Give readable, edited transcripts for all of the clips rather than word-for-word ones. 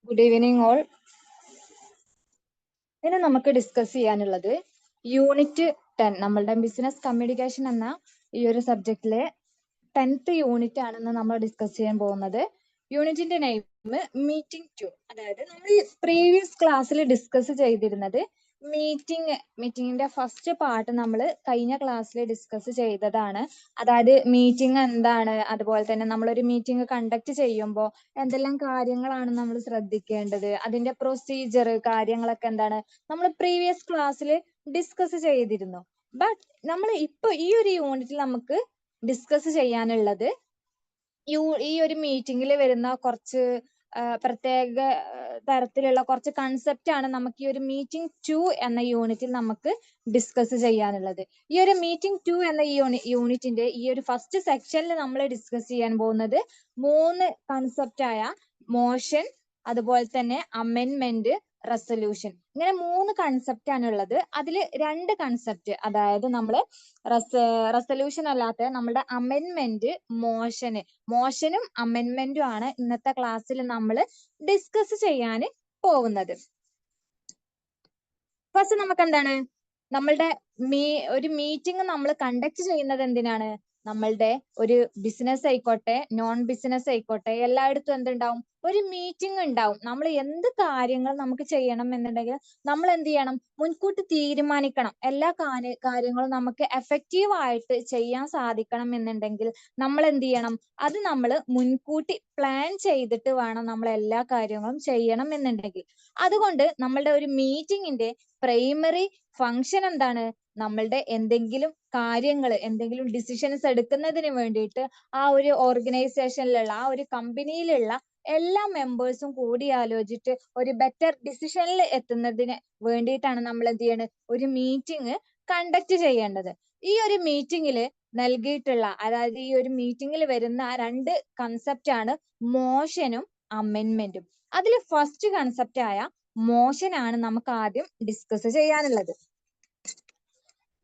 Good evening all. ഇനി നമുക്ക് discuss ചെയ്യാനുള്ളത് യൂണിറ്റ് 10 നമ്മളുടെ ബിസിനസ് കമ്മ്യൂണിക്കേഷൻ എന്ന ഈ ഒരു സബ്ജക്റ്റിലെ 10th യൂണിറ്റ് ആണെന്ന് നമ്മൾ ഡിസ്കസ് ചെയ്യാൻ പോകുന്നത്. യൂണിറ്റിന്റെ നെയിം മീറ്റിംഗ് 2. അതായത് നമ്മൾ പ്രീവിയസ് ക്ലാസ്സിൽ ഡിസ്കസ് ചെയ്തിരുന്നത് മീറ്റിംഗിന്റെ ഫസ്റ്റ് പാർട്ട് നമ്മൾ കഴിഞ്ഞ ക്ലാസ്സിൽ ഡിസ്കസ് ചെയ്തതാണ്. അതായത് മീറ്റിംഗ് എന്താണ്, അതുപോലെ തന്നെ നമ്മളൊരു മീറ്റിംഗ് കണ്ടക്ട് ചെയ്യുമ്പോൾ എന്തെല്ലാം കാര്യങ്ങളാണ് നമ്മൾ ശ്രദ്ധിക്കേണ്ടത്, അതിന്റെ പ്രൊസീജിയർ കാര്യങ്ങളൊക്കെ എന്താണ് നമ്മൾ പ്രീവിയസ് ക്ലാസ്സിൽ ഡിസ്കസ് ചെയ്തിരുന്നു. ബട്ട് നമ്മൾ ഇപ്പൊ ഈ ഒരു യൂണിറ്റിൽ നമുക്ക് ഡിസ്കസ് ചെയ്യാനുള്ളത് ഈ ഒരു മീറ്റിംഗിൽ വരുന്ന കുറച്ച് പ്രത്യേക തരത്തിലുള്ള കുറച്ച് കൺസെപ്റ്റ് ആണ് നമുക്ക് ഈ ഒരു മീറ്റിംഗ് 2 എന്ന യൂണിറ്റിൽ നമുക്ക് ഡിസ്കസ് ചെയ്യാനുള്ളത്. ഈ ഒരു മീറ്റിംഗ് 2 എന്ന ഈ യൂണിറ്റിന്റെ ഈ ഒരു ഫസ്റ്റ് സെക്ഷനിൽ നമ്മൾ ഡിസ്കസ് ചെയ്യാൻ പോകുന്നത് 3 കൺസെപ്റ്റ് ആയ മോഷൻ, അതുപോലെ തന്നെ അമെൻമെന്റ്, റെസൊല്യൂഷൻ, ഇങ്ങനെ 3 കൺസെപ്റ്റ് ആണ് ഉള്ളത്. അതിൽ 2 കൺസെപ്റ്റ്, അതായത് നമ്മൾ റെസൊല്യൂഷൻ അല്ലാത്ത നമ്മുടെ അമെൻമെന്റ്, മോഷനും അമെൻമെന്റും ആണ് ഇന്നത്തെ ക്ലാസ്സിൽ നമ്മൾ ഡിസ്കസ് ചെയ്യാൻ പോകുന്നത്. ഫസ്റ്റ് നമുക്ക് എന്താണ്, നമ്മളുടെ ഒരു മീറ്റിംഗ് നമ്മൾ കണ്ടക്ട് ചെയ്യുന്നത് എന്തിനാണ്? നമ്മളുടെ ഒരു ബിസിനസ് ആയിക്കോട്ടെ നോൺ ബിസിനസ് ആയിക്കോട്ടെ എല്ലായിടത്തും എന്തുണ്ടാവും, ഒരു മീറ്റിംഗ് ഉണ്ടാവും. നമ്മൾ എന്ത് കാര്യങ്ങൾ നമുക്ക് ചെയ്യണം എന്നുണ്ടെങ്കിൽ നമ്മൾ എന്ത് ചെയ്യണം, മുൻകൂട്ടി തീരുമാനിക്കണം. എല്ലാ കാര്യങ്ങളും നമുക്ക് എഫക്റ്റീവ് ആയിട്ട് ചെയ്യാൻ സാധിക്കണം എന്നുണ്ടെങ്കിൽ നമ്മൾ എന്ത് ചെയ്യണം, അത് നമ്മൾ മുൻകൂട്ടി പ്ലാൻ ചെയ്തിട്ട് വേണം നമ്മൾ എല്ലാ കാര്യങ്ങളും ചെയ്യണം എന്നുണ്ടെങ്കിൽ. അതുകൊണ്ട് നമ്മളുടെ ഒരു മീറ്റിംഗിന്റെ പ്രൈമറി ഫങ്ഷൻ എന്താണ്, നമ്മളുടെ എന്തെങ്കിലും കാര്യങ്ങൾ, എന്തെങ്കിലും ഡിസിഷൻസ് എടുക്കുന്നതിന് വേണ്ടിയിട്ട് ആ ഒരു ഓർഗനൈസേഷനിലുള്ള ആ ഒരു കമ്പനിയിലുള്ള എല്ലാ മെമ്പേഴ്സും കൂടി ആലോചിച്ചിട്ട് ഒരു ബെറ്റർ ഡിസിഷനിൽ എത്തുന്നതിന് വേണ്ടിയിട്ടാണ് നമ്മൾ എന്ത് ചെയ്യണത്, ഒരു മീറ്റിംഗ് കണ്ടക്ട് ചെയ്യേണ്ടത്. ഈ ഒരു മീറ്റിംഗിൽ നൽകിയിട്ടുള്ള, അതായത് ഈ ഒരു മീറ്റിംഗിൽ വരുന്ന 2 കൺസെപ്റ്റ് ആണ് മോഷനും അമെൻമെന്റും. അതിൽ ഫസ്റ്റ് കൺസെപ്റ്റ് ആയ മോഷൻ ആണ് നമുക്ക് ആദ്യം ഡിസ്കസ് ചെയ്യാനുള്ളത്.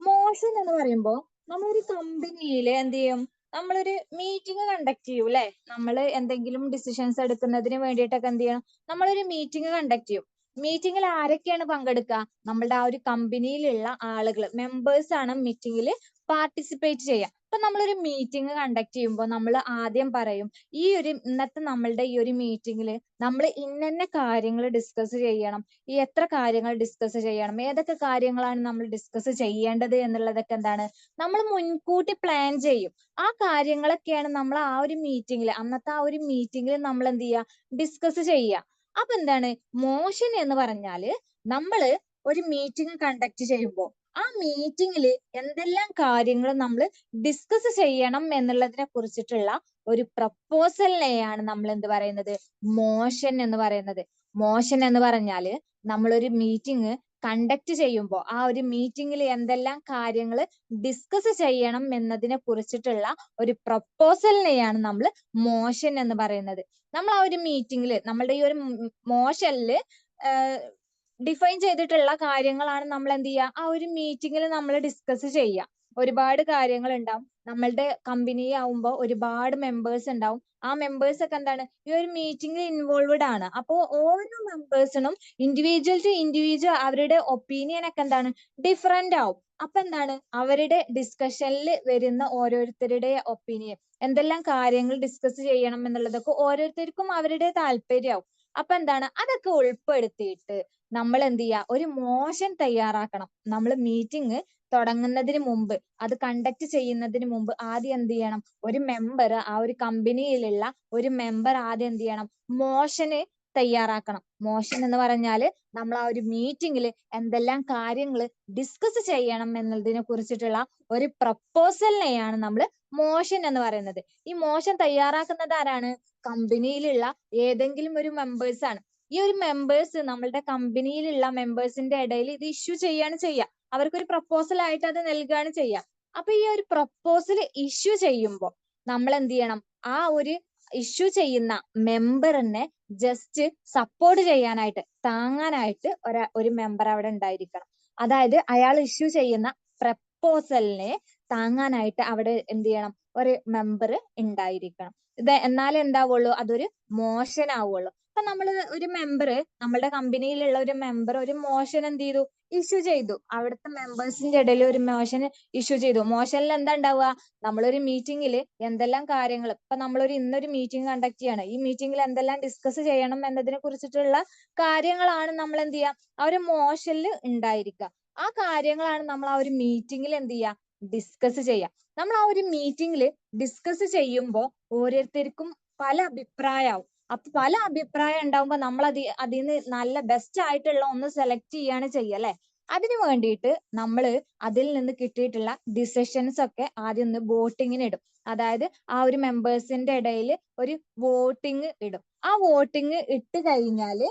മോഷൻ എന്ന് പറയുമ്പോൾ നമ്മളൊരു കമ്പനിയിൽ എന്ത് ചെയ്യും, നമ്മളൊരു മീറ്റിംഗ് കണ്ടക്ട് ചെയ്യും അല്ലെ. നമ്മൾ എന്തെങ്കിലും ഡിസിഷൻസ് എടുക്കുന്നതിന് വേണ്ടിയിട്ടൊക്കെ എന്ത് ചെയ്യണം, നമ്മളൊരു മീറ്റിംഗ് കണ്ടക്ട് ചെയ്യും. മീറ്റിംഗിൽ ആരൊക്കെയാണ് പങ്കെടുക്കുക, നമ്മളുടെ ആ ഒരു കമ്പനിയിലുള്ള ആളുകൾ, മെമ്പേഴ്സ് ആണ് മീറ്റിംഗിൽ പാർട്ടിസിപ്പേറ്റ് ചെയ്യുക. അപ്പൊ നമ്മളൊരു മീറ്റിംഗ് കണ്ടക്ട് ചെയ്യുമ്പോൾ നമ്മൾ ആദ്യം പറയും, ഈ ഒരു ഇന്നത്തെ നമ്മളുടെ ഈ ഒരു മീറ്റിംഗിൽ നമ്മൾ ഇന്ന കാര്യങ്ങൾ ഡിസ്കസ് ചെയ്യണം, ഈ എത്ര കാര്യങ്ങൾ ഡിസ്കസ് ചെയ്യണം, ഏതൊക്കെ കാര്യങ്ങളാണ് നമ്മൾ ഡിസ്കസ് ചെയ്യേണ്ടത് എന്നുള്ളതൊക്കെ എന്താണ് നമ്മൾ മുൻകൂട്ടി പ്ലാൻ ചെയ്യും. ആ കാര്യങ്ങളൊക്കെയാണ് നമ്മൾ ആ ഒരു മീറ്റിംഗിൽ, അന്നത്തെ ആ ഒരു മീറ്റിംഗിൽ നമ്മൾ എന്ത് ചെയ്യുക, ഡിസ്കസ് ചെയ്യുക. അപ്പൊ എന്താണ് മോഷൻ എന്ന് പറഞ്ഞാല്, നമ്മൾ ഒരു മീറ്റിംഗ് കണ്ടക്ട് ചെയ്യുമ്പോൾ ആ മീറ്റിംഗിൽ എന്തെല്ലാം കാര്യങ്ങൾ നമ്മൾ ഡിസ്കസ് ചെയ്യണം എന്നുള്ളതിനെ കുറിച്ചിട്ടുള്ള ഒരു പ്രപ്പോസലിനെയാണ് നമ്മൾ എന്ത് പറയുന്നത്, മോഷൻ എന്ന് പറയുന്നത്. മോഷൻ എന്ന് പറഞ്ഞാല് നമ്മളൊരു മീറ്റിംഗ് കണ്ടക്ട് ചെയ്യുമ്പോൾ ആ ഒരു മീറ്റിംഗിൽ എന്തെല്ലാം കാര്യങ്ങൾ ഡിസ്കസ് ചെയ്യണം എന്നതിനെ കുറിച്ചിട്ടുള്ള ഒരു പ്രപ്പോസലിനെയാണ് നമ്മൾ മോഷൻ എന്ന് പറയുന്നത്. നമ്മൾ ആ ഒരു മീറ്റിംഗിൽ നമ്മളുടെ ഈ ഒരു മോഷനിൽ ഡിഫൈൻ ചെയ്തിട്ടുള്ള കാര്യങ്ങളാണ് നമ്മൾ എന്ത് ചെയ്യുക, ആ ഒരു മീറ്റിംഗിൽ നമ്മൾ ഡിസ്കസ് ചെയ്യുക. ഒരുപാട് കാര്യങ്ങൾ ഉണ്ടാവും. നമ്മളുടെ കമ്പനി ആവുമ്പോൾ ഒരുപാട് മെമ്പേഴ്സ് ഉണ്ടാവും. ആ മെമ്പേഴ്സ് ഒക്കെ എന്താണ് ഈ ഒരു മീറ്റിംഗിൽ ഇൻവോൾവഡ് ആണ്. അപ്പോൾ ഓരോ മെമ്പേഴ്സിനും ഇൻഡിവിജ്വൽ ടു ഇൻഡിവിജ്വൽ അവരുടെ ഒപ്പീനിയൻ ഒക്കെ എന്താണ് ഡിഫറെന്റ് ആവും. അപ്പൊ എന്താണ് അവരുടെ ഡിസ്കഷനിൽ വരുന്ന ഓരോരുത്തരുടെ ഒപ്പീനിയൻ, എന്തെല്ലാം കാര്യങ്ങൾ ഡിസ്കസ് ചെയ്യണം എന്നുള്ളതൊക്കെ ഓരോരുത്തർക്കും അവരുടെ താല്പര്യമാവും. അപ്പൊ എന്താണ് അതൊക്കെ ഉൾപ്പെടുത്തിയിട്ട് നമ്മൾ എന്ത് ചെയ്യുക, ഒരു മോഷൻ തയ്യാറാക്കണം. നമ്മൾ മീറ്റിംഗ് തുടങ്ങുന്നതിന് മുമ്പ്, അത് കണ്ടക്ട് ചെയ്യുന്നതിന് മുമ്പ് ആദ്യം എന്ത് ചെയ്യണം, ഒരു മെമ്പർ, ആ ഒരു കമ്പനിയിലുള്ള ഒരു മെമ്പർ ആദ്യം എന്ത് ചെയ്യണം, മോഷന് തയ്യാറാക്കണം. മോഷൻ എന്ന് പറഞ്ഞാല് നമ്മൾ ആ ഒരു മീറ്റിംഗിൽ എന്തെല്ലാം കാര്യങ്ങൾ ഡിസ്കസ് ചെയ്യണം എന്നതിനെ കുറിച്ചിട്ടുള്ള ഒരു പ്രപ്പോസലിനെയാണ് നമ്മൾ മോഷൻ എന്ന് പറയുന്നത്. ഈ മോഷൻ തയ്യാറാക്കുന്നത് ആരാണ്, കമ്പനിയിലുള്ള ഏതെങ്കിലും ഒരു മെമ്പേഴ്സ് ആണ്. ഈ ഒരു മെമ്പേഴ്സ് നമ്മളുടെ കമ്പനിയിലുള്ള മെമ്പേഴ്സിന്റെ ഇടയിൽ ഇത് ഇഷ്യൂ ചെയ്യാണ് ചെയ്യുക. അവർക്കൊരു പ്രപ്പോസൽ ആയിട്ട് അത് നൽകുകയാണ് ചെയ്യുക. അപ്പൊ ഈ ഒരു പ്രപ്പോസൽ ഇഷ്യൂ ചെയ്യുമ്പോൾ നമ്മൾ എന്ത് ചെയ്യണം, ആ ഒരു ഇഷ്യൂ ചെയ്യുന്ന മെമ്പറിനെ ജസ്റ്റ് സപ്പോർട്ട് ചെയ്യാനായിട്ട്, താങ്ങാനായിട്ട് ഒരു മെമ്പർ അവിടെ ഉണ്ടായിരിക്കണം. അതായത് അയാൾ ഇഷ്യൂ ചെയ്യുന്ന പ്രപ്പോസലിനെ താങ്ങാനായിട്ട് അവിടെ എന്ത് ചെയ്യണം, ഒരു മെമ്പർ ഉണ്ടായിരിക്കണം. ഇത് എന്നാലേ എന്താവുള്ളൂ, അതൊരു മോഷൻ ആവുള്ളൂ. അപ്പൊ നമ്മള് ഒരു മെമ്പർ, നമ്മുടെ കമ്പനിയിലുള്ള ഒരു മെമ്പർ ഒരു മോഷൻ എന്ത് ചെയ്തു, ഇഷ്യൂ ചെയ്തു. അവിടുത്തെ മെമ്പേഴ്സിന്റെ ഇടയിൽ ഒരു മോഷൻ ഇഷ്യൂ ചെയ്തു. മോഷനിൽ എന്താ ഉണ്ടാവുക, നമ്മളൊരു മീറ്റിംഗിൽ എന്തെല്ലാം കാര്യങ്ങൾ, ഇപ്പൊ നമ്മളൊരു ഇന്നൊരു മീറ്റിംഗ് കണ്ടക്ട് ചെയ്യണം, ഈ മീറ്റിംഗിൽ എന്തെല്ലാം ഡിസ്കസ് ചെയ്യണം എന്നതിനെ കുറിച്ചിട്ടുള്ള കാര്യങ്ങളാണ് നമ്മൾ എന്ത് ചെയ്യുക, ആ ഒരു മോഷനിൽ ഉണ്ടായിരിക്കുക. ആ കാര്യങ്ങളാണ് നമ്മൾ ആ ഒരു മീറ്റിംഗിൽ എന്ത് ചെയ്യുക, ഡിസ്കസ് ചെയ്യുക. നമ്മൾ ആ ഒരു മീറ്റിംഗിൽ ഡിസ്കസ് ചെയ്യുമ്പോൾ ഓരോരുത്തർക്കും പല അഭിപ്രായമാവും. അപ്പൊ പല അഭിപ്രായം ഉണ്ടാവുമ്പോൾ നമ്മൾ അതിന് നല്ല ബെസ്റ്റ് ആയിട്ടുള്ള ഒന്ന് സെലക്ട് ചെയ്യാണ് ചെയ്യുക അല്ലെ. അതിനു വേണ്ടിയിട്ട് നമ്മൾ അതിൽ നിന്ന് കിട്ടിയിട്ടുള്ള ഡിസിഷൻസ് ഒക്കെ ആദ്യം ഒന്ന് വോട്ടിങ്ങിന് ഇടും. അതായത് ആ ഒരു മെമ്പേഴ്സിന്റെ ഇടയിൽ ഒരു വോട്ടിംഗ് ഇടും. ആ വോട്ടിംഗ് ഇട്ട് കഴിഞ്ഞാല്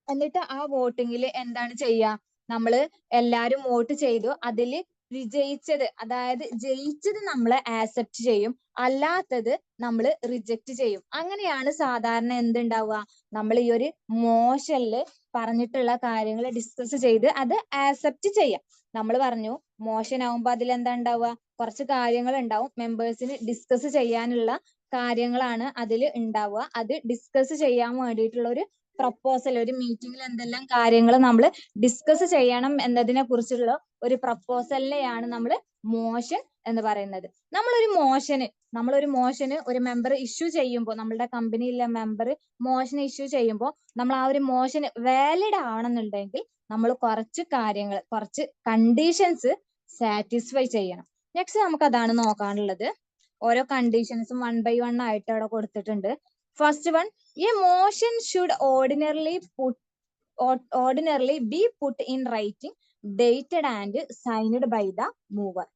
എന്നിട്ട് ആ വോട്ടിങ്ങിൽ എന്താണ് ചെയ്യുക, നമ്മള് എല്ലാരും വോട്ട് ചെയ്തു, അതില് വിജയിച്ചത്, അതായത് ജയിച്ചത് നമ്മൾ ആക്സെപ്റ്റ് ചെയ്യും, അല്ലാത്തത് നമ്മൾ റിജക്റ്റ് ചെയ്യും. അങ്ങനെയാണ് സാധാരണ എന്തുണ്ടാവുക, നമ്മൾ ഈ ഒരു മോഷനില് പറഞ്ഞിട്ടുള്ള കാര്യങ്ങൾ ഡിസ്കസ് ചെയ്ത് അത് ആക്സെപ്റ്റ് ചെയ്യാം. നമ്മൾ പറഞ്ഞു മോഷൻ ആവുമ്പോ അതിൽ എന്താ ഉണ്ടാവുക, കുറച്ച് കാര്യങ്ങൾ ഉണ്ടാവും, മെമ്പേഴ്സിന് ഡിസ്കസ് ചെയ്യാനുള്ള കാര്യങ്ങളാണ് അതിൽ ഉണ്ടാവുക. അത് ഡിസ്കസ് ചെയ്യാൻ വേണ്ടിയിട്ടുള്ള ഒരു പ്രപ്പോസൽ, ഒരു മീറ്റിംഗിൽ എന്തെല്ലാം കാര്യങ്ങൾ നമ്മൾ ഡിസ്കസ് ചെയ്യണം എന്നതിനെ കുറിച്ചുള്ള ഒരു പ്രപ്പോസലിനെയാണ് നമ്മൾ മോഷൻ എന്ന് പറയുന്നത്. നമ്മളൊരു മോഷന് ഒരു മെമ്പർ ഇഷ്യൂ ചെയ്യുമ്പോൾ, നമ്മളുടെ കമ്പനിയിലെ മെമ്പർ മോഷൻ ഇഷ്യൂ ചെയ്യുമ്പോൾ, നമ്മൾ ആ ഒരു മോഷൻ വാലിഡ് ആവണമെന്നുണ്ടെങ്കിൽ നമ്മൾ കുറച്ച് കാര്യങ്ങൾ, കുറച്ച് കണ്ടീഷൻസ് സാറ്റിസ്ഫൈ ചെയ്യണം. നെക്സ്റ്റ് നമുക്ക് അതാണ് നോക്കാനുള്ളത്. ഓരോ കണ്ടീഷൻസും 1 by 1 ആയിട്ട് അവിടെ കൊടുത്തിട്ടുണ്ട്. First one, A motion should ordinarily be put in writing, dated and signed by the mover.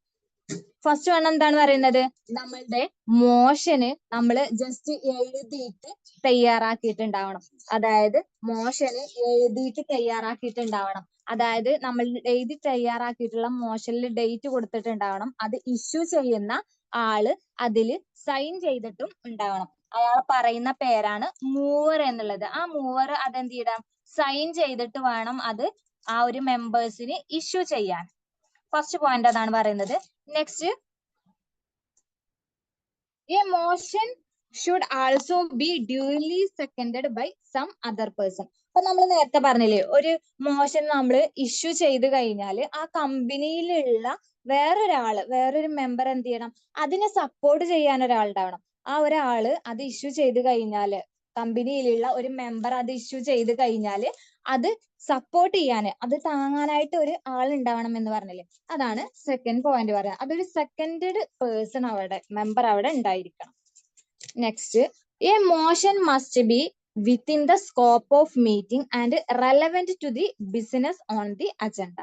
First one എന്താണ് പറയുന്നത്, നമ്മളുടെ മോഷന് നമ്മൾ ജസ്റ്റ് എഴുതിയിട്ട് തയ്യാറാക്കിയിട്ടുണ്ടാവണം. അതായത് മോഷന് എഴുതിയിട്ട് തയ്യാറാക്കിയിട്ടുണ്ടാവണം. അതായത് നമ്മൾ എഴുതി തയ്യാറാക്കിയിട്ടുള്ള മോഷനിൽ ഡേറ്റ് കൊടുത്തിട്ടുണ്ടാവണം. അത് ഇഷ്യൂ ചെയ്യുന്ന ആള് അതില് സൈൻ ചെയ്തിട്ടും ഉണ്ടാവണം. അയാൾ പറയുന്ന പേരാണ് മൂവർ എന്നുള്ളത്. ആ മൂവർ അതെന്ത് ചെയ്യണം, സൈൻ ചെയ്തിട്ട് വേണം അത് ആ ഒരു മെമ്പേഴ്സിന് ഇഷ്യൂ ചെയ്യാൻ. ഫസ്റ്റ് പോയിന്റ് അതാണ് പറയുന്നത്. Next, a motion should also be duly seconded by some other person. അപ്പൊ നമ്മൾ നേരത്തെ പറഞ്ഞില്ലേ, ഒരു മോഷൻ നമ്മൾ ഇഷ്യൂ ചെയ്ത് കഴിഞ്ഞാൽ ആ കമ്പനിയിലുള്ള വേറൊരു മെമ്പർ എന്ത് ചെയ്യണം, അതിനെ സപ്പോർട്ട് ചെയ്യാൻ ഒരാളുണ്ടാവണം. ആ ഒരാള് അത് ഇഷ്യൂ ചെയ്ത് കഴിഞ്ഞാൽ, കമ്പനിയിലുള്ള ഒരു മെമ്പർ അത് ഇഷ്യൂ ചെയ്ത് കഴിഞ്ഞാൽ അത് സപ്പോർട്ട് ചെയ്യാന്, അത് താങ്ങാനായിട്ട് ഒരു ആളുണ്ടാവണം എന്ന് പറഞ്ഞില്ലേ, അതാണ് സെക്കൻഡ് പോയിന്റ് പറയുന്നത്. അതൊരു സെക്കൻഡ് പേഴ്സൺ അവിടെ, മെമ്പർ അവിടെ ഉണ്ടായിരിക്കണം. Next, a motion must be within the scope of meeting and relevant to the business on the agenda.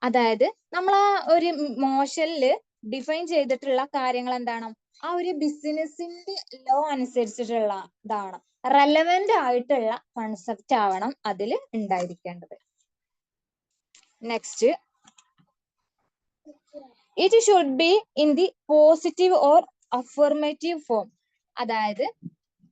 അതായത് നമ്മൾ ആ ഒരു മോഷനിൽ ഡിഫൈൻ ചെയ്തിട്ടുള്ള കാര്യങ്ങൾ എന്താണ്, ആ ഒരു ബിസിനസിന്റെ ലോ അനുസരിച്ചിട്ടുള്ള ഇതാണ്, റെലവെന്റ് ആയിട്ടുള്ള കൺസെപ്റ്റ് ആവണം അതിൽ ഉണ്ടായിരിക്കേണ്ടത്. Next, it should be in the positive or affirmative form. അതായത്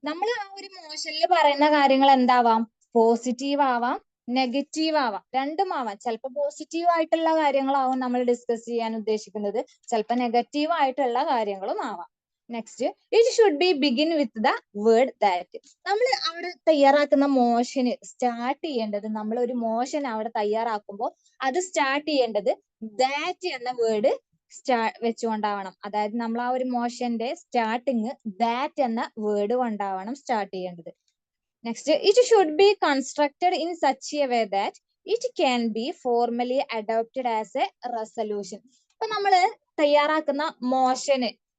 നമ്മൾ ആ ഒരു മോഷനിൽ പറയുന്ന കാര്യങ്ങൾ എന്താവാം, പോസിറ്റീവ് ആവാം, നെഗറ്റീവ് ആവാം, രണ്ടും ആവാം. ചിലപ്പോൾ പോസിറ്റീവ് ആയിട്ടുള്ള കാര്യങ്ങളാവും നമ്മൾ ഡിസ്കസ് ചെയ്യാൻ ഉദ്ദേശിക്കുന്നത്, ചിലപ്പോൾ നെഗറ്റീവ് ആയിട്ടുള്ള കാര്യങ്ങളും ആവാം. Next, it should B begin with the word that. നമ്മൾ അവിടെ തയ്യാറാക്കുന്ന മോഷന് സ്റ്റാർട്ട് ചെയ്യേണ്ടത്, നമ്മൾ ഒരു മോഷൻ അവിടെ തയ്യാറാക്കുമ്പോൾ അത് സ്റ്റാർട്ട് ചെയ്യേണ്ടത് ദാറ്റ് എന്ന വേർഡ് വെച്ചുകൊണ്ടാവണം. അതായത് നമ്മൾ ആ ഒരു മോഷന്റെ സ്റ്റാർട്ടിങ് ദാറ്റ് എന്ന വേർഡ് കൊണ്ടാവണം സ്റ്റാർട്ട് ചെയ്യേണ്ടത്. Next, it should B constructed in such a way that it can be formally adopted as A resolution. അപ്പൊ നമ്മള് തയ്യാറാക്കുന്ന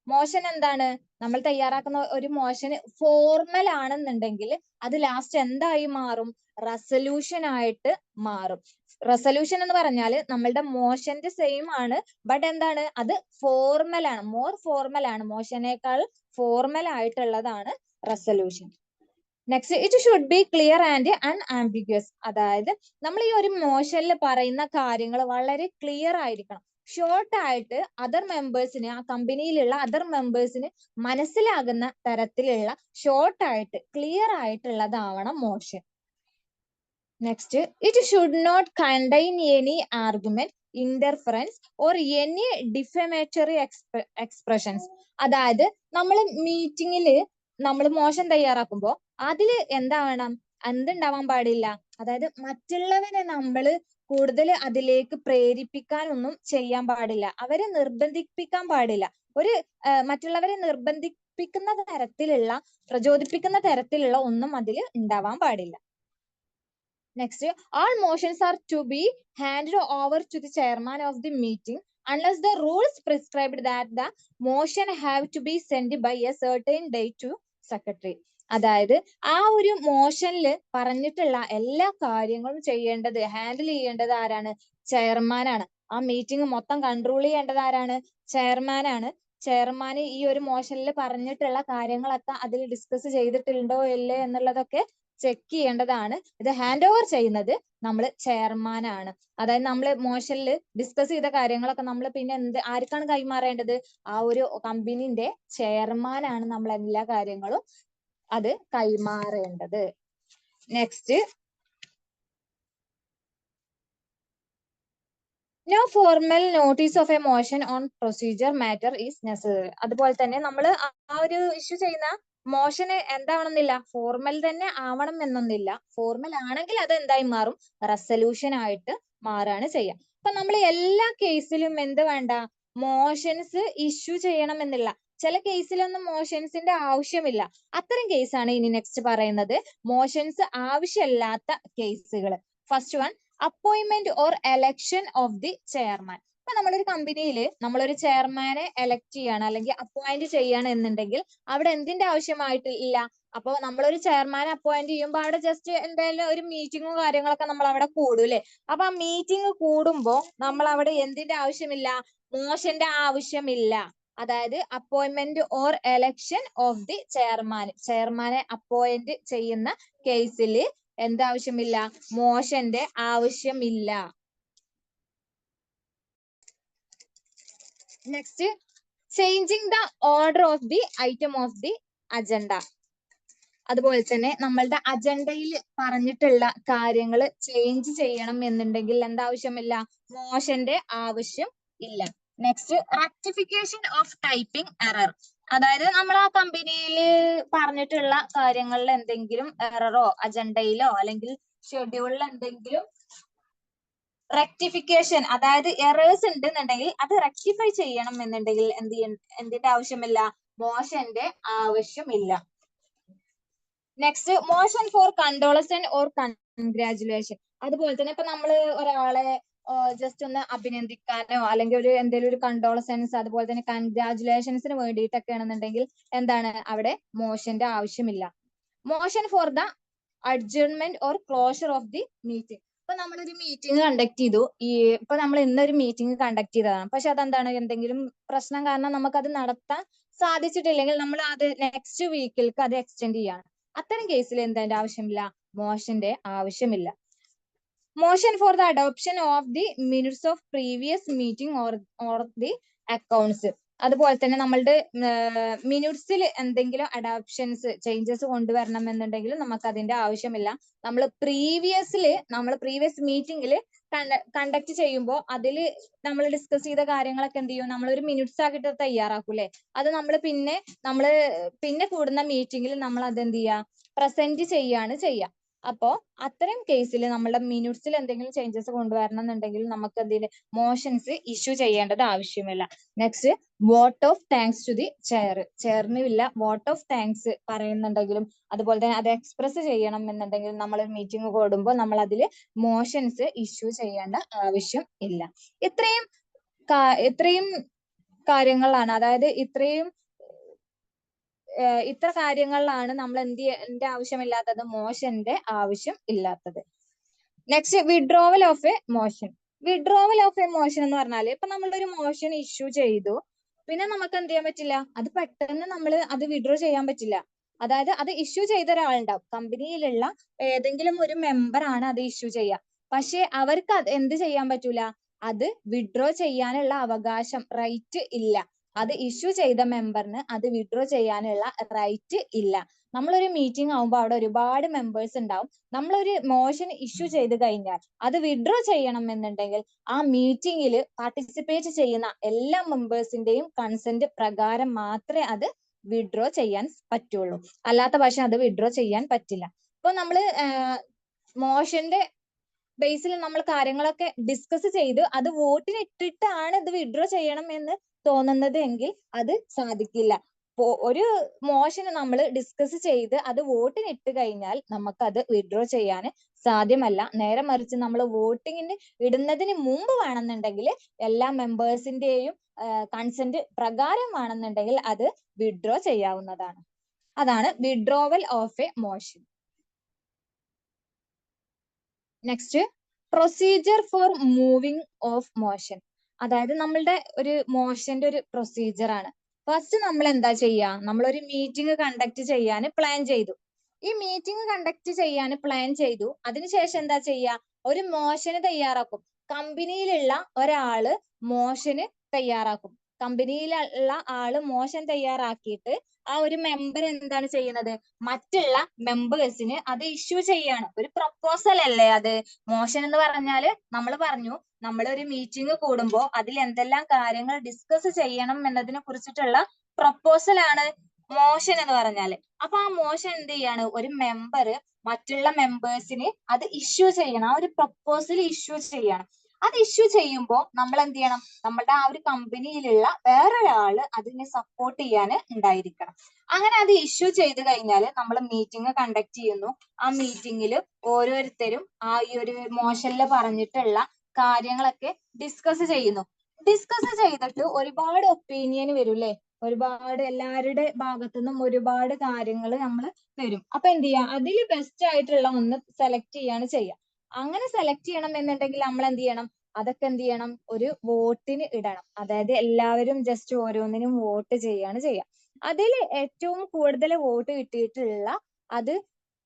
മോഷൻ എന്താണ്, നമ്മൾ തയ്യാറാക്കുന്ന ഒരു മോഷൻ ഫോർമൽ ആണെന്നുണ്ടെങ്കിൽ അത് ലാസ്റ്റ് എന്തായി മാറും, റെസൊല്യൂഷൻ ആയിട്ട് മാറും. റെസൊല്യൂഷൻ എന്ന് പറഞ്ഞാൽ നമ്മളുടെ മോഷന്റെ സെയിം ആണ്, ബട്ട് എന്താണ്, അത് ഫോർമൽ ആണ്, മോർ ഫോർമൽ ആണ്, മോഷനേക്കാൾ ഫോർമൽ ആയിട്ടുള്ളതാണ് resolution. Next, it should B clear and unambiguous. അതായത് നമ്മൾ ഈ ഒരു മോഷനിൽ പറയുന്ന കാര്യങ്ങൾ വളരെ ക്ലിയർ ആയിരിക്കണം, ഷോർട്ട് ആയിട്ട് അതർ മെമ്പേഴ്സിന്, ആ കമ്പനിയിലുള്ള അതർ മെമ്പേഴ്സിന് മനസ്സിലാകുന്ന തരത്തിലുള്ള ഷോർട്ട് ആയിട്ട് ക്ലിയർ ആയിട്ടുള്ളതാവണം motion. Next, it should not contain any argument, interference or any defamatory expressions. അതായത് നമ്മൾ മീറ്റിംഗിൽ നമ്മൾ മോഷൻ തയ്യാറാക്കുമ്പോൾ അതിൽ എന്താവണം, എന്തുണ്ടാവാൻ പാടില്ല, അതായത് മറ്റുള്ളവരെ നമ്മൾ കൂടുതൽ അതിലേക്ക് പ്രേരിപ്പിക്കാനൊന്നും ചെയ്യാൻ പാടില്ല, അവരെ നിർബന്ധിപ്പിക്കാൻ പാടില്ല. ഒരു മറ്റുള്ളവരെ നിർബന്ധിപ്പിക്കുന്ന തരത്തിലുള്ള, പ്രചോദിപ്പിക്കുന്ന തരത്തിലുള്ള ഒന്നും അതിൽ ഉണ്ടാവാൻ പാടില്ല. Next, all motions are to be handed over to the chairman of the meeting unless the rules prescribed that the motion have to be sent by a certain date to secretary. അതായത് ആ ഒരു മോഷനിൽ പറഞ്ഞിട്ടുള്ള എല്ലാ കാര്യങ്ങളും ചെയ്യേണ്ടത്, handle ചെയ്യേണ്ടത് ആരാണ്? ചെയർമാനാണ്. ആ മീറ്റിംഗ് മൊത്തം കൺട്രോൾ ചെയ്യേണ്ടത് ആരാണ്? ചെയർമാനാണ്. ചെയർമാന് ഈ ഒരു മോഷനിൽ പറഞ്ഞിട്ടുള്ള കാര്യങ്ങളൊക്കെ അതിൽ ഡിസ്കസ് ചെയ്തിട്ടുണ്ടോ ഇല്ലേ എന്നുള്ളതൊക്കെ ചെക്ക് ചെയ്യേണ്ടതാണ്. ഇത് ഹാൻഡ് ഓവർ ചെയ്യുന്നത് നമ്മൾ ചെയർമാനാണ്. അതായത് നമ്മൾ മോഷനിൽ ഡിസ്കസ് ചെയ്ത കാര്യങ്ങളൊക്കെ നമ്മൾ പിന്നെ ആർക്കാണ് കൈമാറേണ്ടത്? ആ ഒരു കമ്പനിന്റെ ചെയർമാനാണ് നമ്മൾ എല്ലാ കാര്യങ്ങളും അത് കൈമാറേണ്ടത്. Next, no formal notice of a motion on procedure matter is necessary. അതുപോലെ തന്നെ നമ്മൾ ആ ഒരു ഇഷ്യൂ ചെയ്യുന്ന മോഷന് എന്താവണമെന്നില്ല, ഫോർമൽ തന്നെ ആവണം എന്നൊന്നില്ല. ഫോർമൽ ആണെങ്കിൽ അത് എന്തായി മാറും? റെസൊല്യൂഷൻ ആയിട്ട് മാറാണ് ചെയ്യുക. അപ്പൊ നമ്മൾ എല്ലാ കേസിലും എന്ത് വേണ്ട? മോഷൻസ് ഇഷ്യൂ ചെയ്യണം എന്നില്ല. ചില കേസിലൊന്നും മോഷൻസിന്റെ ആവശ്യമില്ല. അത്തരം കേസാണ് ഇനി നെക്സ്റ്റ് പറയുന്നത്, മോഷൻസ് ആവശ്യമില്ലാത്ത കേസുകൾ. First one, appointment or election of the chairman. ഇപ്പൊ നമ്മളൊരു കമ്പനിയിൽ നമ്മളൊരു ചെയർമാനെ എലക്ട് ചെയ്യാണ് അല്ലെങ്കിൽ അപ്പോയിന്റ് ചെയ്യാണ് എന്നുണ്ടെങ്കിൽ അവിടെ എന്തിന്റെ ആവശ്യമായിട്ടില്ല? അപ്പൊ നമ്മളൊരു ചെയർമാനെ അപ്പോയിന്റ് ചെയ്യുമ്പോൾ അവിടെ ജസ്റ്റ് എന്തായാലും ഒരു മീറ്റിങ്ങും കാര്യങ്ങളൊക്കെ നമ്മൾ അവിടെ കൂടും അല്ലെ? അപ്പൊ ആ മീറ്റിംഗ് കൂടുമ്പോ നമ്മൾ അവിടെ എന്തിന്റെ ആവശ്യമില്ല? മോഷന്റെ ആവശ്യമില്ല. അതായത് appointment or election of the chairman, ചെയർമാനെ അപ്പോയിന്റ് ചെയ്യുന്ന കേസിൽ എന്താവശ്യമില്ല? മോഷന്റെ ആവശ്യമില്ല. Next, changing the order of the item of the agenda. അതുപോലെ തന്നെ നമ്മളുടെ അജണ്ടയിൽ പറഞ്ഞിട്ടുള്ള കാര്യങ്ങൾ ചേഞ്ച് ചെയ്യണം എന്നുണ്ടെങ്കിൽ എന്താവശ്യമില്ല? മോഷന്റെ ആവശ്യം ഇല്ല. Next, rectification of typing error. അതായത് നമ്മൾ ആ കമ്പനിയിൽ പറഞ്ഞിട്ടുള്ള കാര്യങ്ങളിൽ എന്തെങ്കിലും എററോ അജണ്ടയിലോ അല്ലെങ്കിൽ ഷെഡ്യൂളിൽ എന്തെങ്കിലും റെക്ടിഫിക്കേഷൻ, അതായത് എറേഴ്സ് ഉണ്ടെന്നുണ്ടെങ്കിൽ അത് റെക്ടിഫൈ ചെയ്യണം എന്നുണ്ടെങ്കിൽ എന്തിന്റെ ആവശ്യമില്ല? മോഷന്റെ ആവശ്യമില്ല. Next, motion for condolence or congratulation. അതുപോലെ തന്നെ ഇപ്പൊ നമ്മൾ ഒരാളെ ജസ്റ്റ് ഒന്ന് അഭിനന്ദിക്കാനോ അല്ലെങ്കിൽ ഒരു എന്തെങ്കിലും ഒരു കണ്ടോളസൻസ് അതുപോലെ തന്നെ കൺഗ്രാജുലേഷൻസിന് വേണ്ടിയിട്ടൊക്കെ ആണെന്നുണ്ടെങ്കിൽ എന്താണ് അവിടെ മോഷന്റെ ആവശ്യമില്ല. Motion for the അഡ്ജേൺമെന്റ് or closure of the meeting. ഇപ്പൊ നമ്മളൊരു മീറ്റിംഗ് കണ്ടക്ട് ചെയ്തു, ഇപ്പൊ നമ്മൾ ഇന്നൊരു മീറ്റിംഗ് കണ്ടക്ട് ചെയ്തതാണ്, പക്ഷെ അതെന്താണ് എന്തെങ്കിലും പ്രശ്നം കാരണം നമുക്കത് നടത്താൻ സാധിച്ചിട്ടില്ലെങ്കിൽ നമ്മൾ അത് നെക്സ്റ്റ് വീക്കിലേക്ക് അത് എക്സ്റ്റെൻഡ് ചെയ്യാണ്. അത്തരം കേസിൽ എന്താ ആവശ്യമില്ല? മോഷന്റെ ആവശ്യമില്ല. Motion for the adoption of the minutes of previous meeting or the accounts. അതുപോലെ തന്നെ നമ്മളുടെ മിനിറ്റ്സിൽ എന്തെങ്കിലും അഡോപ്ഷൻസ് ചേഞ്ചസ് കൊണ്ടുവരണം എന്നുണ്ടെങ്കിൽ നമുക്ക് അതിന്റെ ആവശ്യമില്ല. നമ്മൾ പ്രീവിയസ് മീറ്റിംഗിൽ കണ്ടക്ട് ചെയ്യുമ്പോൾ അതിൽ നമ്മൾ ഡിസ്കസ് ചെയ്ത കാര്യങ്ങളൊക്കെ എന്ത് ചെയ്യും? നമ്മളൊരു മിനിറ്റ്സ് ആക്കിയിട്ട് തയ്യാറാക്കൂലേ? അത് നമ്മൾ പിന്നെ കൂടുന്ന മീറ്റിംഗിൽ നമ്മൾ അത് എന്ത് ചെയ്യുക? പ്രസന്റ് ചെയ്യാണ് ചെയ്യുക. അപ്പോ അത്തരം കേസിൽ നമ്മളുടെ മിനിറ്റ്സിൽ എന്തെങ്കിലും ചേഞ്ചസ് കൊണ്ടുവരണം എന്നുണ്ടെങ്കിൽ നമുക്ക് എന്തിന് മോഷൻസ് ഇഷ്യൂ ചെയ്യേണ്ടത് ആവശ്യമില്ല. Next, vote of thanks to the ചെയറിന് ഇല്ല വോട്ട് ഓഫ് താങ്ക്സ് പറയുന്നുണ്ടെങ്കിലും അതുപോലെ തന്നെ അത് എക്സ്പ്രസ് ചെയ്യണം എന്നുണ്ടെങ്കിൽ നമ്മൾ മീറ്റിംഗ് കൂടുമ്പോൾ നമ്മൾ അതിൽ മോഷൻസ് ഇഷ്യൂ ചെയ്യേണ്ട ആവശ്യം ഇല്ല. ഇത്രയും കാര്യങ്ങളാണ്, അതായത് ഇത്ര കാര്യങ്ങളിലാണ് നമ്മൾ എന്തിന്റെ ആവശ്യമില്ലാത്തത്? മോഷന്റെ ആവശ്യം ഇല്ലാത്തത്. Next, withdrawal of a motion. Withdrawal of a motion എന്ന് പറഞ്ഞാല് ഇപ്പൊ നമ്മളൊരു മോഷൻ ഇഷ്യൂ ചെയ്തു, പിന്നെ നമുക്ക് എന്ത് ചെയ്യാൻ പറ്റില്ല? അത് പെട്ടെന്ന് നമ്മൾ അത് വിഡ്രോ ചെയ്യാൻ പറ്റില്ല. അതായത് അത് ഇഷ്യൂ ചെയ്ത ഒരാളുണ്ടാവും, കമ്പനിയിലുള്ള ഏതെങ്കിലും ഒരു മെമ്പർ ആണ് അത് ഇഷ്യൂ ചെയ്യുക. പക്ഷെ അവർക്ക് അത് എന്ത് ചെയ്യാൻ പറ്റൂല? അത് വിഡ്രോ ചെയ്യാനുള്ള അവകാശം, റൈറ്റ് ഇല്ല. അത് ഇഷ്യൂ ചെയ്ത മെമ്പറിന് അത് വിഡ്രോ ചെയ്യാനുള്ള റൈറ്റ് ഇല്ല. നമ്മളൊരു മീറ്റിംഗ് ആവുമ്പോൾ അവിടെ ഒരുപാട് മെമ്പേഴ്സ് ഉണ്ടാവും. നമ്മളൊരു മോഷൻ ഇഷ്യൂ ചെയ്ത് കഴിഞ്ഞാൽ അത് വിഡ്രോ ചെയ്യണം എന്നുണ്ടെങ്കിൽ ആ മീറ്റിംഗിൽ പാർട്ടിസിപ്പേറ്റ് ചെയ്യുന്ന എല്ലാ മെമ്പേഴ്സിന്റെയും കൺസെന്റ് പ്രകാരം മാത്രമേ അത് വിഡ്രോ ചെയ്യാൻ പറ്റുള്ളൂ. അല്ലാത്ത പക്ഷം അത് വിഡ്രോ ചെയ്യാൻ പറ്റില്ല. ഇപ്പൊ നമ്മള് മോഷന്റെ ബേസിൽ നമ്മൾ കാര്യങ്ങളൊക്കെ ഡിസ്കസ് ചെയ്ത് അത് വോട്ടിന് ഇട്ടിട്ടാണ് ഇത് വിഡ്രോ ചെയ്യണം എന്ന് തോന്നുന്നത് എങ്കിൽ അത് സാധിക്കില്ല. ഒരു മോഷന് നമ്മൾ ഡിസ്കസ് ചെയ്ത് അത് വോട്ടിന് ഇട്ട് കഴിഞ്ഞാൽ നമുക്കത് വിഡ്രോ ചെയ്യാൻ സാധ്യമല്ല. നേരെ മറിച്ച് നമ്മൾ വോട്ടിങ്ങിന് ഇടുന്നതിന് മുമ്പ് വേണമെന്നുണ്ടെങ്കിൽ എല്ലാ മെമ്പേഴ്സിന്റെയും കൺസെന്റ് പ്രകാരം വേണമെന്നുണ്ടെങ്കിൽ അത് വിഡ്രോ ചെയ്യാവുന്നതാണ്. അതാണ് withdrawal of a motion. Next, procedure for moving of motion. അതായത് നമ്മളുടെ ഒരു മോഷന്റെ ഒരു പ്രൊസീജിയർ ആണ്. ഫസ്റ്റ് നമ്മൾ എന്താ ചെയ്യുക, നമ്മളൊരു മീറ്റിംഗ് കണ്ടക്ട് ചെയ്യാൻ പ്ലാൻ ചെയ്തു. ഈ മീറ്റിംഗ് കണ്ടക്ട് ചെയ്യാൻ പ്ലാൻ ചെയ്തു, അതിനുശേഷം എന്താ ചെയ്യുക, ഒരു മോഷന് തയ്യാറാക്കും. കമ്പനിയിലുള്ള ഒരാള് മോഷന് തയ്യാറാക്കും. കമ്പനിയിലുള്ള ആള് മോഷൻ തയ്യാറാക്കിയിട്ട് ആ ഒരു മെമ്പർ എന്താണ് ചെയ്യുന്നത്, മറ്റുള്ള മെമ്പേഴ്സിന് അത് ഇഷ്യൂ ചെയ്യാണ്. ഒരു പ്രപ്പോസൽ അല്ലേ അത്. മോഷൻ എന്ന് പറഞ്ഞാല് നമ്മൾ പറഞ്ഞു, നമ്മൾ ഒരു മീറ്റിംഗ് കൂടുമ്പോൾ അതിൽ എന്തെല്ലാം കാര്യങ്ങൾ ഡിസ്കസ് ചെയ്യണം എന്നതിനെ കുറിച്ചിട്ടുള്ള പ്രപ്പോസൽ ആണ് മോഷൻ എന്ന് പറഞ്ഞാല്. അപ്പൊ ആ മോഷൻ എന്ത് ചെയ്യാണ്, ഒരു മെമ്പർ മറ്റുള്ള മെമ്പേഴ്സിന് അത് ഇഷ്യൂ ചെയ്യണം. ആ ഒരു പ്രപ്പോസൽ ഇഷ്യൂ ചെയ്യണം. അത് ഇഷ്യൂ ചെയ്യുമ്പോൾ നമ്മൾ എന്ത് ചെയ്യണം, നമ്മുടെ ആ ഒരു കമ്പനിയിലുള്ള വേറൊരാള് അതിനെ സപ്പോർട്ട് ചെയ്യാൻ ഉണ്ടായിരിക്കണം. അങ്ങനെ അത് ഇഷ്യൂ ചെയ്ത് കഴിഞ്ഞാൽ നമ്മൾ മീറ്റിംഗ് കണ്ടക്ട് ചെയ്യുന്നു. ആ മീറ്റിംഗിൽ ഓരോരുത്തരും ആ ഈ ഒരു മോഷനിൽ പറഞ്ഞിട്ടുള്ള കാര്യങ്ങളൊക്കെ ഡിസ്കസ് ചെയ്യുന്നു. ഡിസ്കസ് ചെയ്തിട്ട് ഒരുപാട് ഒപ്പീനിയൻ വരും അല്ലെ, ഒരുപാട് എല്ലാവരുടെ ഭാഗത്തുനിന്നും ഒരുപാട് കാര്യങ്ങൾ നമ്മൾ തരും. അപ്പൊ എന്ത് ചെയ്യാ, അതിൽ ബെസ്റ്റ് ആയിട്ടുള്ള ഒന്ന് സെലക്ട് ചെയ്യാണ് ചെയ്യുക. അങ്ങനെ സെലക്ട് ചെയ്യണം എന്നുണ്ടെങ്കിൽ നമ്മൾ എന്ത് ചെയ്യണം, അതൊക്കെ എന്ത് ചെയ്യണം, ഒരു വോട്ടിന് ഇടണം. അതായത് എല്ലാവരും ജസ്റ്റ് ഓരോന്നിനും വോട്ട് ചെയ്യാണ് ചെയ്യുക. അതിൽ ഏറ്റവും കൂടുതൽ വോട്ട് കിട്ടിയിട്ടുള്ള അത്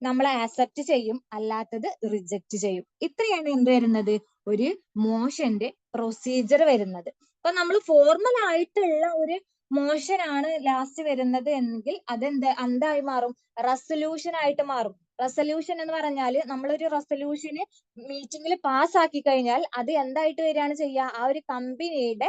നമ്മൾ ആക്സെപ്റ്റ് ചെയ്യും, അല്ലാത്തത് റിജക്റ്റ് ചെയ്യും. ഇത്രയാണ് എന്ത് വരുന്നത്, ഒരു മോഷന്റെ പ്രൊസീജിയർ വരുന്നത്. അപ്പൊ നമ്മൾ ഫോർമൽ ആയിട്ടുള്ള ഒരു മോഷൻ ആണ് ലാസ്റ്റ് വരുന്നത് എങ്കിൽ എന്തായി മാറും, റെസൊല്യൂഷൻ ആയിട്ട് മാറും. റെസൊല്യൂഷൻ എന്ന് പറഞ്ഞാൽ നമ്മളൊരു റെസൊല്യൂഷന് മീറ്റിംഗിൽ പാസ് ആക്കി കഴിഞ്ഞാൽ അത് എന്തായിട്ട് വരികയാണ് ചെയ്യുക, ആ ഒരു കമ്പനിയുടെ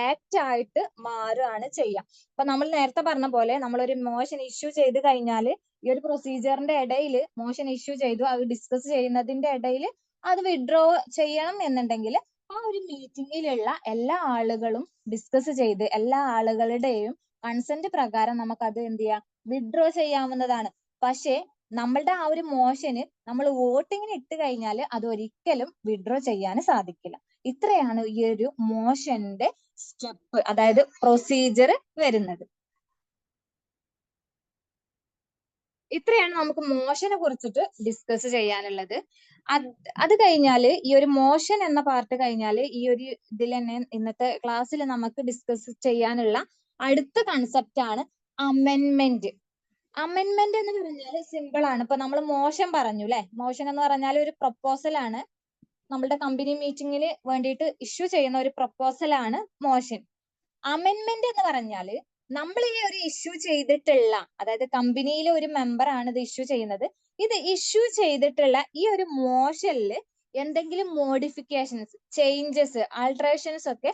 ആക്ട് ആയിട്ട് മാറുകയാണ് ചെയ്യുക. അപ്പൊ നമ്മൾ നേരത്തെ പറഞ്ഞ പോലെ നമ്മളൊരു മോഷൻ ഇഷ്യൂ ചെയ്ത് കഴിഞ്ഞാൽ ഈ ഒരു പ്രൊസീജിയറിന്റെ ഇടയിൽ മോഷൻ ഇഷ്യൂ ചെയ്തു, അത് ഡിസ്കസ് ചെയ്യുന്നതിന്റെ ഇടയിൽ അത് വിഡ്രോ ചെയ്യണം എന്നുണ്ടെങ്കിൽ ആ ഒരു മീറ്റിംഗിലുള്ള എല്ലാ ആളുകളും ഡിസ്കസ് ചെയ്ത് എല്ലാ ആളുകളുടെയും കൺസെന്റ് പ്രകാരം നമുക്ക് അത് എന്ത് ചെയ്യാം, വിഡ്രോ ചെയ്യാവുന്നതാണ്. പക്ഷേ നമ്മളുടെ ആ ഒരു മോഷന് നമ്മൾ വോട്ടിങ്ങിന് ഇട്ട് കഴിഞ്ഞാൽ അത് ഒരിക്കലും വിഡ്രോ ചെയ്യാൻ സാധിക്കില്ല. ഇത്രയാണ് ഈ ഒരു മോഷന്റെ സ്റ്റെപ്പ്, അതായത് പ്രൊസീജിയർ വരുന്നത്. ഇത്രയാണ് നമുക്ക് മോഷനെ കുറിച്ചിട്ട് ഡിസ്കസ് ചെയ്യാനുള്ളത്. അത് കഴിഞ്ഞാൽ ഈ ഒരു മോഷൻ എന്ന പാർട്ട് കഴിഞ്ഞാൽ ഈ ഒരു ഇതിൽ തന്നെ ഇന്നത്തെ ക്ലാസ്സിൽ നമുക്ക് ഡിസ്കസ് ചെയ്യാനുള്ള അടുത്ത കൺസെപ്റ്റ് ആണ് അമെൻമെന്റ്. അമെൻമെന്റ് എന്ന് പറഞ്ഞാൽ സിമ്പിൾ ആണ്. ഇപ്പൊ നമ്മൾ മോഷൻ പറഞ്ഞു അല്ലെ, മോഷൻ എന്ന് പറഞ്ഞാൽ ഒരു പ്രപ്പോസൽ ആണ്. നമ്മുടെ കമ്പനി മീറ്റിംഗിന് വേണ്ടിയിട്ട് ഇഷ്യൂ ചെയ്യുന്ന ഒരു പ്രപ്പോസൽ ആണ് മോഷൻ. അമെൻമെന്റ് എന്ന് പറഞ്ഞാല് നമ്മൾ ഈ ഒരു ഇഷ്യൂ ചെയ്തിട്ടുള്ള, അതായത് കമ്പനിയിലെ ഒരു മെമ്പർ ആണ് ഇത് ഇഷ്യൂ ചെയ്യുന്നത്. ഇത് ഇഷ്യൂ ചെയ്തിട്ടുള്ള ഈ ഒരു മോഷനിൽ എന്തെങ്കിലും മോഡിഫിക്കേഷൻസ്, ചേഞ്ചസ്, ആൾട്രേഷൻസ് ഒക്കെ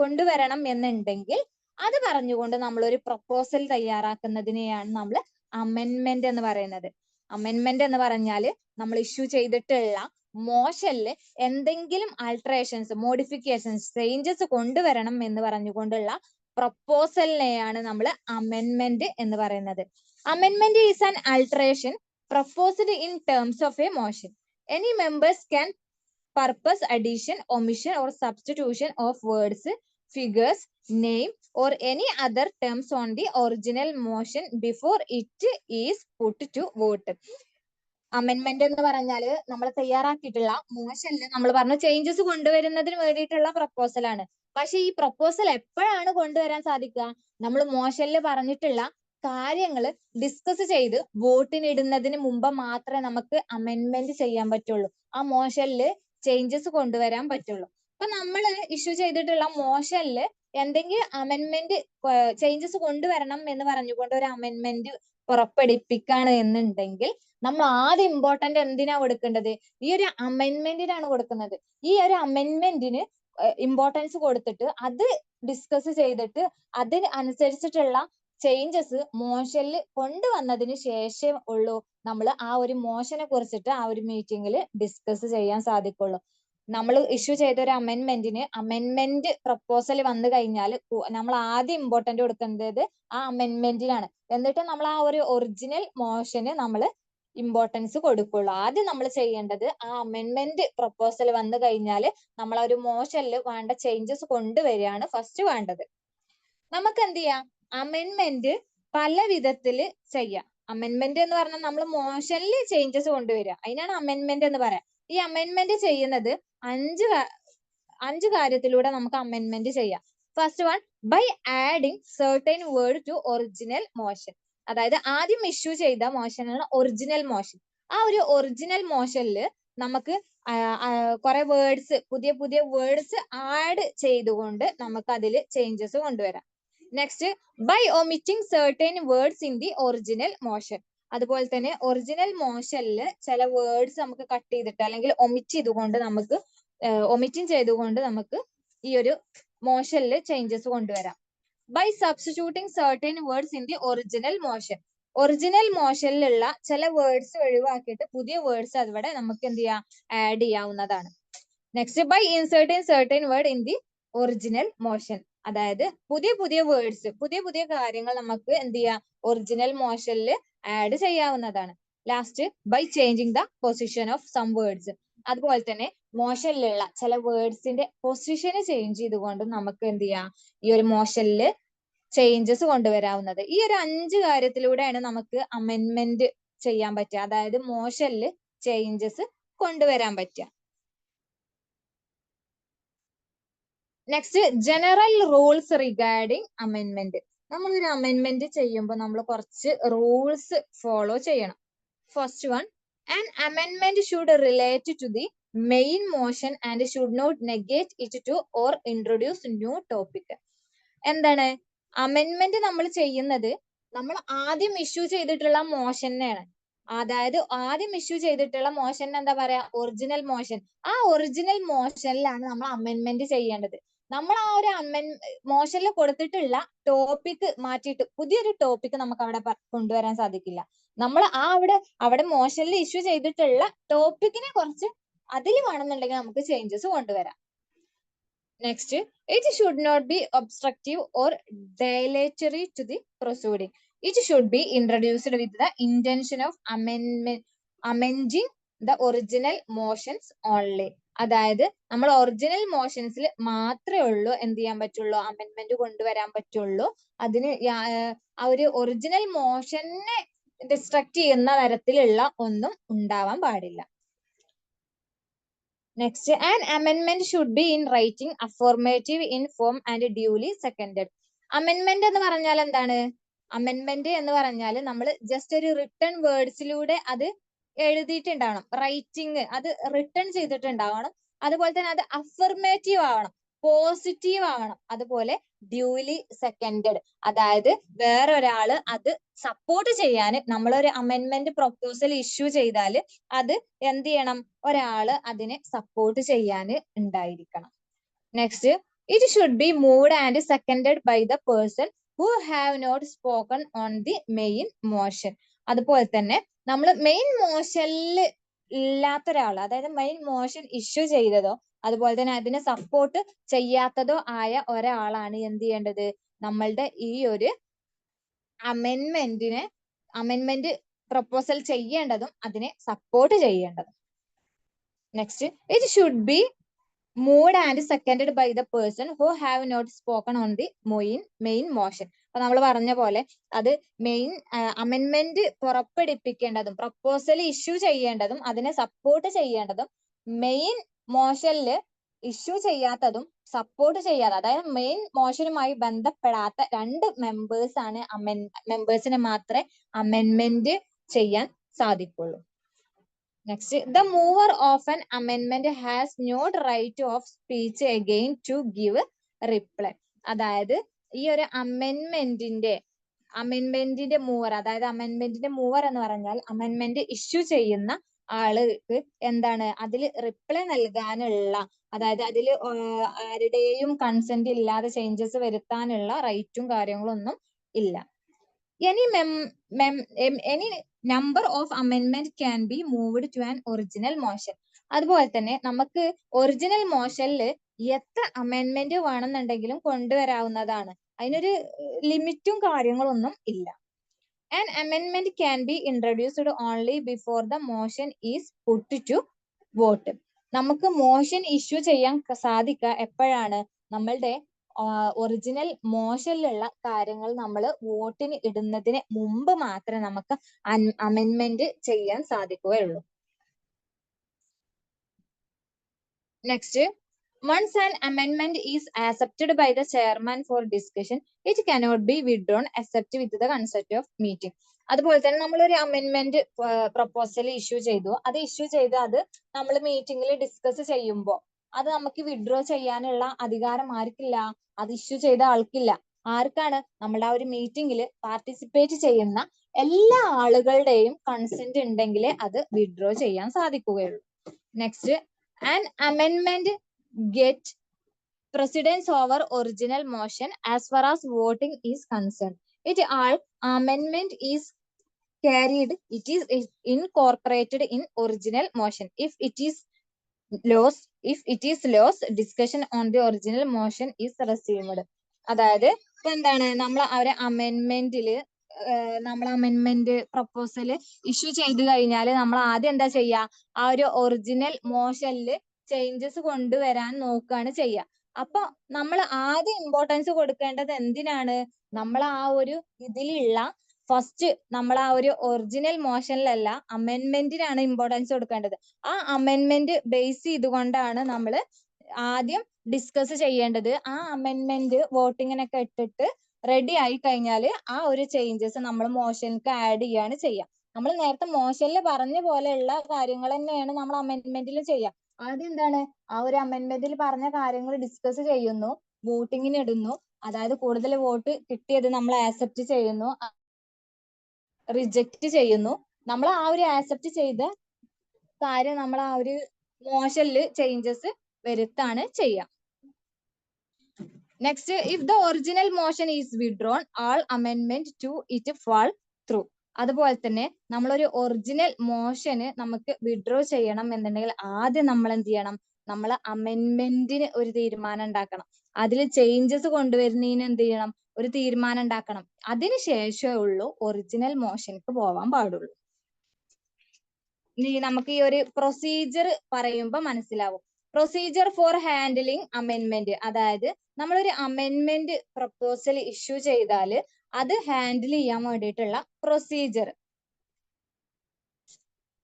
കൊണ്ടുവരണം എന്നുണ്ടെങ്കിൽ അത് പറഞ്ഞുകൊണ്ട് നമ്മൾ ഒരു പ്രപ്പോസൽ തയ്യാറാക്കുന്നതിനെയാണ് നമ്മൾ അമെൻമെന്റ് എന്ന് പറയുന്നത്. അമെൻമെന്റ് എന്ന് പറഞ്ഞാല് നമ്മൾ ഇഷ്യൂ ചെയ്തിട്ടുള്ള മോഷനിൽ എന്തെങ്കിലും ആൾട്രേഷൻസ്, മോഡിഫിക്കേഷൻസ്, ചേഞ്ചസ് കൊണ്ടുവരണം എന്ന് പറഞ്ഞുകൊണ്ടുള്ള പ്രപ്പോസലിനെയാണ് നമ്മൾ അമെൻമെന്റ് എന്ന് പറയുന്നത്. അമെൻമെന്റ് is an alteration proposed in terms of a motion. Any members can purpose addition, omission or substitution of words, figures, name or any other terms on the original motion before it is put to vote. അമെൻമെന്റ് എന്ന് പറഞ്ഞാല് നമ്മൾ തയ്യാറാക്കിയിട്ടുള്ള മോഷനിൽ നമ്മൾ പറഞ്ഞ changes കൊണ്ടുവരുന്നതിന് വേണ്ടിയിട്ടുള്ള proposal ആണ്. പക്ഷെ ഈ പ്രപ്പോസൽ എപ്പോഴാണ് കൊണ്ടുവരാൻ സാധിക്കുക, നമ്മൾ മോഷനിൽ പറഞ്ഞിട്ടുള്ള കാര്യങ്ങൾ ഡിസ്കസ് ചെയ്ത് വോട്ടിന് ഇടുന്നതിന് മുമ്പ് മാത്രമേ നമുക്ക് അമെൻമെന്റ് ചെയ്യാൻ പറ്റുള്ളൂ. ആ മോഷനിൽ ചേഞ്ചസ് കൊണ്ടുവരാൻ പറ്റുള്ളൂ. അപ്പൊ നമ്മൾ ഇഷ്യൂ ചെയ്തിട്ടുള്ള മോഷനിൽ എന്തെങ്കിലും അമെൻമെന്റ്, ചേഞ്ചസ് കൊണ്ടുവരണം എന്ന് പറഞ്ഞുകൊണ്ട് ഒരു അമെൻമെന്റ് പുറപ്പെടുപ്പിക്കുകയാണ് എന്നുണ്ടെങ്കിൽ നമ്മൾ ആദ്യം ഇമ്പോർട്ടന്റ് എന്തിനാ കൊടുക്കേണ്ടത്, ഈ ഒരു അമെൻമെന്റിനാണ് കൊടുക്കുന്നത്. ഈ ഒരു അമെൻമെന്റിന് ഇമ്പോർട്ടൻസ് കൊടുത്തിട്ട് അത് ഡിസ്കസ് ചെയ്തിട്ട് അതിന് അനുസരിച്ചിട്ടുള്ള ചേഞ്ചസ് മോഷനിൽ കൊണ്ടുവന്നതിന് ശേഷം ഉള്ളൂ നമ്മൾ ആ ഒരു മോഷനെ കുറിച്ചിട്ട് ആ ഒരു മീറ്റിംഗിൽ ഡിസ്കസ് ചെയ്യാൻ സാധിക്കുള്ളൂ. നമ്മൾ ഇഷ്യൂ ചെയ്ത ഒരു അമെന്റ്മെന്റ് പ്രപ്പോസൽ വന്നു കഴിഞ്ഞാൽ നമ്മൾ ആദ്യം ഇമ്പോർട്ടന്റ് കൊടുക്കേണ്ടത് ആ അമെന്റ്മെന്റിനാണ്. എന്നിട്ട് നമ്മൾ ആ ഒരു ഒറിജിനൽ മോഷന് നമ്മൾ ഇമ്പോർട്ടൻസ് കൊടുക്കുള്ളൂ. ആദ്യം നമ്മൾ ചെയ്യേണ്ടത് ആ അമെന്റ്മെന്റ് പ്രപ്പോസൽ വന്നു കഴിഞ്ഞാൽ നമ്മൾ ആ ഒരു മോഷനിൽ വേണ്ട ചേഞ്ചസ് കൊണ്ടുവരികയാണ് ഫസ്റ്റ് വേണ്ടത്. നമുക്ക് എന്ത് ചെയ്യാം, അമെന്റ്മെന്റ് പല വിധത്തിൽ ചെയ്യാം. അമെന്റ്മെന്റ് എന്ന് പറഞ്ഞാൽ നമ്മൾ മോഷനിൽ ചേഞ്ചസ് കൊണ്ടുവരിക, അതിനാണ് അമെന്റ്മെന്റ് എന്ന് പറയാം. ഈ അമെന്റ്മെന്റ് ചെയ്യുന്നത് അഞ്ച് കാര്യത്തിലൂടെ നമുക്ക് അമെന്റ്മെന്റ് ചെയ്യാം. First one, by adding certain word to original motion. അതായത് ആദ്യം ഇഷ്യൂ ചെയ്ത മോഷനാണ് ഒറിജിനൽ മോഷൻ. ആ ഒരു ഒറിജിനൽ മോഷനിൽ നമുക്ക് കുറെ വേർഡ്സ്, പുതിയ പുതിയ വേർഡ്സ് ആഡ് ചെയ്തുകൊണ്ട് നമുക്ക് അതിൽ ചേഞ്ചസ് കൊണ്ടുവരാം. Next, by omitting certain words in the original motion. അതുപോലെ തന്നെ ഒറിജിനൽ മോഷനിൽ ചില വേർഡ്സ് നമുക്ക് കട്ട് ചെയ്തിട്ട് അല്ലെങ്കിൽ ഒമിറ്റിംഗ് ചെയ്തുകൊണ്ട് നമുക്ക് ഈ ഒരു മോഷനിൽ ചേഞ്ചസ് കൊണ്ടുവരാം. By substituting certain words in the original motion. Original മോഷനിലുള്ള ചില വേർഡ്സ് ഒഴിവാക്കിയിട്ട് പുതിയ വേർഡ്സ് അവിടെ നമുക്ക് എന്ത് ചെയ്യാം, ആഡ് ചെയ്യാവുന്നതാണ്. Next, by inserting certain word in the original motion. അതായത് പുതിയ പുതിയ വേർഡ്സ്, പുതിയ പുതിയ കാര്യങ്ങൾ നമുക്ക് എന്ത് ചെയ്യാം, ഒറിജിനൽ മോഷനിൽ ആഡ് ചെയ്യാവുന്നതാണ്. Last, by changing the position of some words. അതുപോലെ തന്നെ മോഷനിലുള്ള ചില വേർഡ്സിന്റെ പൊസിഷന് ചേഞ്ച് ചെയ്തുകൊണ്ട് നമുക്ക് എന്ത് ചെയ്യാം, ഈ ഒരു മോഷനിൽ ചേഞ്ചസ് കൊണ്ടുവരാവുന്നത്. ഈ ഒരു 5 കാര്യത്തിലൂടെയാണ് നമുക്ക് അമെന്റ്മെന്റ് ചെയ്യാൻ പറ്റുക, അതായത് മോഷനിൽ ചേഞ്ചസ് കൊണ്ടുവരാൻ പറ്റുക. Next, general rules regarding amendment. നമ്മളൊരു അമെന്റ്മെന്റ് ചെയ്യുമ്പോൾ നമ്മൾ കുറച്ച് റൂൾസ് ഫോളോ ചെയ്യണം. First one, an amendment should relate to the main motion and should not negate it to or introduce new topic. എന്താണ് അമെന്റ്മെന്റ് നമ്മൾ ചെയ്യുന്നത്? നമ്മൾ ആദ്യം ഇഷ്യൂ ചെയ്തിട്ടുള്ള മോഷനെയാണ്. അതായത് ആദ്യം ഇഷ്യൂ ചെയ്തിട്ടുള്ള മോഷൻ എന്താ പറയാ, ഒറിജിനൽ മോഷൻ. ആ ഒറിജിനൽ മോഷനിലാണ് നമ്മൾ അമെന്റ്മെന്റ് ചെയ്യേണ്ടത്. നമ്മൾ ആ ഒരു മോഷനിൽ കൊടുത്തിട്ടുള്ള ടോപ്പിക് മാറ്റിയിട്ട് പുതിയൊരു ടോപ്പിക് നമുക്ക് അവിടെ കൊണ്ടുവരാൻ സാധിക്കില്ല. നമ്മൾ അവിടെ മോഷനിൽ ഇഷ്യൂ ചെയ്തിട്ടുള്ള ടോപ്പിക്കിനെ കുറച്ച് അതിൽ വേണമെന്നുണ്ടെങ്കിൽ നമുക്ക് ചേഞ്ചസ് കൊണ്ടുവരാം. Next, it should not be obstructive or dilatory to the proceeding. It should be introduced with the intention of amending the original motions only. അതായത് നമ്മൾ ഒറിജിനൽ മോഷൻസിൽ മാത്രമേ ഉള്ളൂ എന്ത് ചെയ്യാൻ പറ്റുള്ളൂ, അമെന്റ്മെന്റ് കൊണ്ടുവരാൻ പറ്റുള്ളൂ. അതിന് ആ ഒരു ഒറിജിനൽ മോഷനെ ഡിസ്ട്രക്ട് ചെയ്യുന്ന തരത്തിലുള്ള ഒന്നും ഉണ്ടാവാൻ പാടില്ല. Next, an amendment should be in writing, affirmative in form and duly seconded. Amendment എന്ന് പറഞ്ഞാൽ എന്താണ്? അമെന്റ്മെന്റ് എന്ന് പറഞ്ഞാൽ നമ്മൾ ജസ്റ്റ് ഒരു റിട്ടൺ വേർഡ്സിലൂടെ അത് എഴുതിയിട്ടുണ്ടാവണം. റൈറ്റിംഗ് അത് റിട്ടൺ ചെയ്തിട്ടുണ്ടാവണം. അതുപോലെ തന്നെ അത് അഫർമേറ്റീവ് ആവണം, പോസിറ്റീവ് ആവണം. അതുപോലെ ഡ്യൂലി സെക്കൻഡഡ്, അതായത് വേറൊരാള് അത് സപ്പോർട്ട് ചെയ്യാൻ, നമ്മളൊരു അമെന്റ്മെന്റ് പ്രൊപ്പോസൽ ഇഷ്യൂ ചെയ്താൽ അത് എന്ത് ചെയ്യണം, ഒരാള് അതിനെ സപ്പോർട്ട് ചെയ്യാൻ ഉണ്ടായിരിക്കണം. Next, it should be moved and seconded by the person who have not spoken on the main motion. അതുപോലെ തന്നെ നമ്മൾ മെയിൻ മോഷനിൽ ഇല്ലാത്ത ഒരാൾ, അതായത് മെയിൻ മോഷൻ ഇഷ്യൂ ചെയ്തതോ അതുപോലെ തന്നെ അതിനെ സപ്പോർട്ട് ചെയ്യാത്തതോ ആയ ഒരാളാണ് എന്ത് ചെയ്യേണ്ടത്, നമ്മളുടെ ഈ ഒരു അമെന്റ്മെന്റ് പ്രപ്പോസൽ ചെയ്യേണ്ടതും അതിനെ സപ്പോർട്ട് ചെയ്യേണ്ടതും. Next, it should be moved and seconded by the person who have not spoken on the main motion. അപ്പൊ നമ്മൾ പറഞ്ഞ പോലെ അത് മെയിൻ അമെന്റ്മെന്റ് പുറപ്പെടുപ്പിക്കേണ്ടതും പ്രപ്പോസൽ ഇഷ്യൂ ചെയ്യേണ്ടതും അതിനെ സപ്പോർട്ട് ചെയ്യേണ്ടതും മെയിൻ മോഷനിൽ ഇഷ്യൂ ചെയ്യാത്തതും സപ്പോർട്ട് ചെയ്യാതെ, അതായത് മെയിൻ മോഷനുമായി ബന്ധപ്പെടാത്ത 2 മെമ്പേഴ്സിനെ മാത്രമേ അമെന്റ്മെന്റ് ചെയ്യാൻ സാധിക്കുള്ളൂ. Next, the mover of an amendment has no right of speech again to give reply. അതായത് ഈ ഒരു അമെന്റ്മെന്റിന്റെ മൂവർ, അതായത് അമെന്റ്മെന്റിന്റെ മൂവർ എന്ന് പറഞ്ഞാൽ അമെന്റ്മെന്റ് ഇഷ്യൂ ചെയ്യുന്ന ആൾക്ക് എന്താണ് അതിൽ റിപ്ലൈ നൽകാനുള്ള, അതായത് അതിൽ ആരുടെയും കൺസെന്റ് ഇല്ലാതെ ചേഞ്ചസ് വരുത്താനുള്ള റൈറ്റും കാര്യങ്ങളൊന്നും ഇല്ല. any number of amendment can be moved to an original motion. അതുപോലെ തന്നെ നമുക്ക് ഒറിജിനൽ മോഷനിൽ എത്ര അമെൻമെന്റ് വേണമെന്നുണ്ടെങ്കിലും കൊണ്ടുവരാവുന്നതാണ്. അതിനൊരു ലിമിറ്റും കാര്യങ്ങളൊന്നും ഇല്ല. An amendment can be introduced only before the motion is put to vote. നമുക്ക് മോഷൻ ഇഷ്യൂ ചെയ്യാൻ സാധിക്കുക എപ്പോഴാണ്? നമ്മളുടെ ഒറിജിനൽ മോഷനിലുള്ള കാര്യങ്ങൾ നമ്മൾ വോട്ടിന് ഇടുന്നതിന് മുമ്പ് മാത്രമേ നമുക്ക് അമെൻമെന്റ് ചെയ്യാൻ സാധിക്കുകയുള്ളൂ. Next, once an amendment is accepted by the chairman for discussion, it cannot be withdrawn except with the consent of meeting. അതുപോലെ തന്നെ നമ്മളൊരു അമെൻമെന്റ് പ്രപ്പോസൽ ഇഷ്യൂ ചെയ്തു, അത് അത് നമ്മൾ മീറ്റിംഗിൽ ഡിസ്കസ് ചെയ്യുമ്പോൾ അത് നമുക്ക് വിഡ്രോ ചെയ്യാനുള്ള അധികാരം ആർക്കില്ല? അത് ഇഷ്യൂ ചെയ്ത ആൾക്കില്ല. ആർക്കാണ്? നമ്മുടെ ആ ഒരു മീറ്റിംഗിൽ പാർട്ടിസിപ്പേറ്റ് ചെയ്യുന്ന എല്ലാ ആളുകളുടെയും കൺസെന്റ് ഉണ്ടെങ്കിൽ അത് വിഡ്രോ ചെയ്യാൻ സാധിക്കുകയുള്ളൂ. Next, an amendment get precedence over original motion as far as voting is concerned. It all amendment is carried, it is incorporated in original motion. If it is lost, discussion on the original motion is resumed. അതായത് ഇപ്പൊ എന്താണ്, നമ്മൾ ഒരു അമെൻമെന്റില് നമ്മൾ അമെൻമെന്റ് proposal issue ചെയ്ത് കഴിഞ്ഞാൽ നമ്മൾ ആദ്യം എന്താ ചെയ്യുക? ആ ഒരു ഒറിജിനൽ മോഷനിൽ ചേഞ്ചസ് കൊണ്ടുവരാൻ നോക്കുകയാണ് ചെയ്യുക. അപ്പൊ നമ്മൾ ആദ്യം ഇമ്പോർട്ടൻസ് കൊടുക്കേണ്ടത് എന്തിനാണ്? നമ്മൾ ആ ഒരു ഇതിലുള്ള ഫസ്റ്റ് നമ്മൾ ആ ഒരു ഒറിജിനൽ മോഷനിലല്ല അമെൻമെന്റിനാണ് ഇമ്പോർട്ടൻസ് കൊടുക്കേണ്ടത്. ആ അമെൻമെന്റ് ബേസ് ചെയ്തുകൊണ്ടാണ് നമ്മൾ ആദ്യം ഡിസ്കസ് ചെയ്യേണ്ടത്. ആ അമെൻമെന്റ് വോട്ടിങ്ങിനൊക്കെ ഇട്ടിട്ട് റെഡി ആയി കഴിഞ്ഞാൽ ആ ഒരു ചേഞ്ചസ് നമ്മൾ മോഷനിലേക്ക് ആഡ് ചെയ്യാണ് ചെയ്യുക. നമ്മൾ നേരത്തെ മോഷനിൽ പറഞ്ഞ പോലെയുള്ള കാര്യങ്ങൾ തന്നെയാണ് നമ്മൾ അമെൻമെന്റിൽ ചെയ്യുക. ആദ്യം എന്താണ്, ആ ഒരു അമെൻമെന്റിൽ പറഞ്ഞ കാര്യങ്ങൾ ഡിസ്കസ് ചെയ്യുന്നു, വോട്ടിങ്ങിന് ഇടുന്നു. അതായത് കൂടുതൽ വോട്ട് കിട്ടിയത് നമ്മൾ ആക്സെപ്റ്റ് ചെയ്യുന്നു, റിജക്റ്റ് ചെയ്യുന്നു. നമ്മൾ ആ ഒരു ആക്സെപ്റ്റ് ചെയ്ത കാര്യം നമ്മൾ ആ ഒരു മോഷനിൽ ചേഞ്ചസ് വരുത്താണ് ചെയ്യുക. Next, if the original motion is withdrawn, all amendment to it fall through. അതുപോലെ തന്നെ നമ്മളൊരു ഒറിജിനൽ മോഷന് നമുക്ക് വിഡ്രോ ചെയ്യണം എന്നുണ്ടെങ്കിൽ ആദ്യം നമ്മൾ എന്ത് ചെയ്യണം? നമ്മൾ അമെൻമെന്റിന് ഒരു തീരുമാനം ഉണ്ടാക്കണം. അതിൽ ചേഞ്ചസ് കൊണ്ടുവരുന്നതിന് എന്ത് ചെയ്യണം? ഒരു തീരുമാനം ഉണ്ടാക്കണം. അതിനുശേഷമേ ഉള്ളൂ ഒറിജിനൽ മോഷനിക്ക് പോവാൻ പാടുള്ളൂ. ഇനി നമുക്ക് ഈ ഒരു പ്രൊസീജിയർ പറയുമ്പോൾ മനസ്സിലാവും. പ്രൊസീജിയർ ഫോർ ഹാൻഡിലിംഗ് അമെൻമെന്റ്, അതായത് നമ്മളൊരു അമെൻമെന്റ് പ്രപ്പോസൽ ഇഷ്യൂ ചെയ്താൽ അത് ഹാൻഡിൽ ചെയ്യാൻ വേണ്ടിയിട്ടുള്ള പ്രൊസീജിയർ.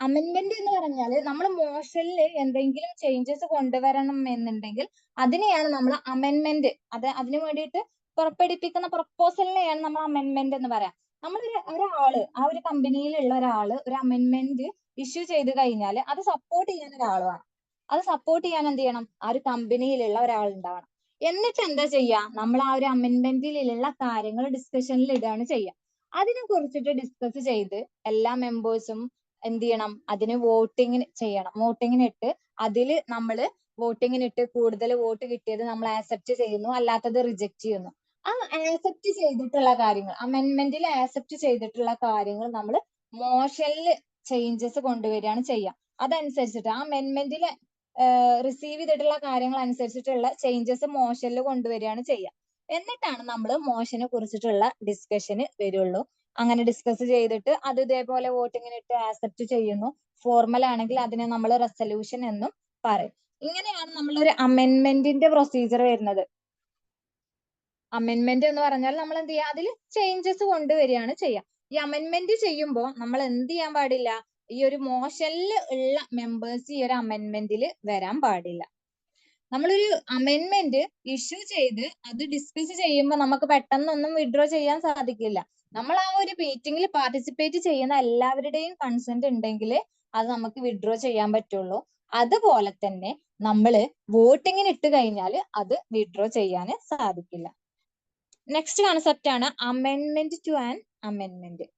അമെൻമെന്റ് എന്ന് പറഞ്ഞാൽ നമ്മൾ മോഷനിൽ എന്തെങ്കിലും ചേഞ്ചസ് കൊണ്ടുവരണം എന്നുണ്ടെങ്കിൽ അതിനെയാണ് നമ്മൾ അമെൻമെന്റ്, അതിനു വേണ്ടിയിട്ട് പുറപ്പെടുപ്പിക്കുന്ന പ്രപ്പോസലിനെയാണ് നമ്മൾ അമെൻമെന്റ് എന്ന് പറയാം. ഒരാള് ആ ഒരു കമ്പനിയിലുള്ള ഒരാള് ഒരു അമെൻമെന്റ് ഇഷ്യൂ ചെയ്ത് കഴിഞ്ഞാൽ അത് സപ്പോർട്ട് ചെയ്യാൻ ഒരാൾ വേണം. അത് സപ്പോർട്ട് ചെയ്യാൻ എന്ത് ചെയ്യണം? ആ ഒരു കമ്പനിയിലുള്ള ഒരാൾ ഉണ്ടാവണം. എന്നിട്ട് എന്താ ചെയ്യാ? നമ്മൾ ആ ഒരു അമെൻമെന്റിലുള്ള കാര്യങ്ങൾ ഡിസ്കഷനിൽ ഇടുകയാണ് ചെയ്യുക. അതിനെ കുറിച്ചിട്ട് ഡിസ്കസ് ചെയ്ത് എല്ലാ മെമ്പേഴ്സും എന്ത് ചെയ്യണം? അതിന് വോട്ടിങ്ങിന് ചെയ്യണം. വോട്ടിങ്ങിനിട്ട് അതിൽ നമ്മൾ വോട്ടിങ്ങിനിട്ട് കൂടുതൽ വോട്ട് കിട്ടിയത് നമ്മൾ ആക്സെപ്റ്റ് ചെയ്യുന്നു, അല്ലാത്തത് റിജക്ട് ചെയ്യുന്നു. ആ ആക്സെപ്റ്റ് ചെയ്തിട്ടുള്ള കാര്യങ്ങൾ, അമെൻമെന്റിൽ ആക്സെപ്റ്റ് ചെയ്തിട്ടുള്ള കാര്യങ്ങൾ നമ്മൾ മോഷനിൽ ചേഞ്ചസ് കൊണ്ടുവരികയാണ് ചെയ്യുക. അതനുസരിച്ചിട്ട് ആ അമെൻമെന്റിൽ റിസീവ് ചെയ്തിട്ടുള്ള കാര്യങ്ങൾ അനുസരിച്ചിട്ടുള്ള ചേഞ്ചസ് മോഷനിൽ കൊണ്ടുവരികയാണ് ചെയ്യുക. എന്നിട്ടാണ് നമ്മൾ മോഷനെ കുറിച്ചിട്ടുള്ള ഡിസ്കഷന് വരുള്ളൂ. അങ്ങനെ ഡിസ്കസ് ചെയ്തിട്ട് അത് ഇതേപോലെ വോട്ടിങ്ങിനിട്ട് ആക്സെപ്റ്റ് ചെയ്യുന്നു. ഫോർമൽ ആണെങ്കിൽ അതിനെ നമ്മൾ റെസൊല്യൂഷൻ എന്നും പറയും. ഇങ്ങനെയാണ് നമ്മളൊരു അമെൻമെന്റിന്റെ പ്രൊസീജിയർ വരുന്നത്. അമെൻമെന്റ് എന്ന് പറഞ്ഞാൽ നമ്മൾ എന്ത് ചെയ്യുക? അതിൽ ചേഞ്ചസ് കൊണ്ടുവരികയാണ് ചെയ്യുക. ഈ അമെൻമെന്റ് ചെയ്യുമ്പോൾ നമ്മൾ എന്ത് ചെയ്യാൻ പാടില്ല? ഈ ഒരു മോഷനിൽ ഉള്ള മെമ്പേഴ്സ് ഈ ഒരു അമെൻമെന്റിൽ വരാൻ പാടില്ല. നമ്മളൊരു അമെൻമെന്റ് ഇഷ്യൂ ചെയ്ത് അത് ഡിസ്കസ് ചെയ്യുമ്പോൾ നമുക്ക് പെട്ടെന്നൊന്നും വിഡ്രോ ചെയ്യാൻ സാധിക്കില്ല. നമ്മൾ ആ ഒരു മീറ്റിംഗിൽ പാർട്ടിസിപ്പേറ്റ് ചെയ്യുന്ന എല്ലാവരുടെയും കൺസെന്റ് ഉണ്ടെങ്കിൽ അത് നമുക്ക് വിഡ്രോ ചെയ്യാൻ പറ്റുള്ളൂ. അതുപോലെ തന്നെ നമ്മൾ വോട്ടിങ്ങിന് ഇട്ട് കഴിഞ്ഞാൽ അത് വിഡ്രോ ചെയ്യാൻ സാധിക്കില്ല. നെക്സ്റ്റ് കോൺസെപ്റ്റ് ആണ് അമെൻമെന്റ് to an അമെൻമെന്റ്.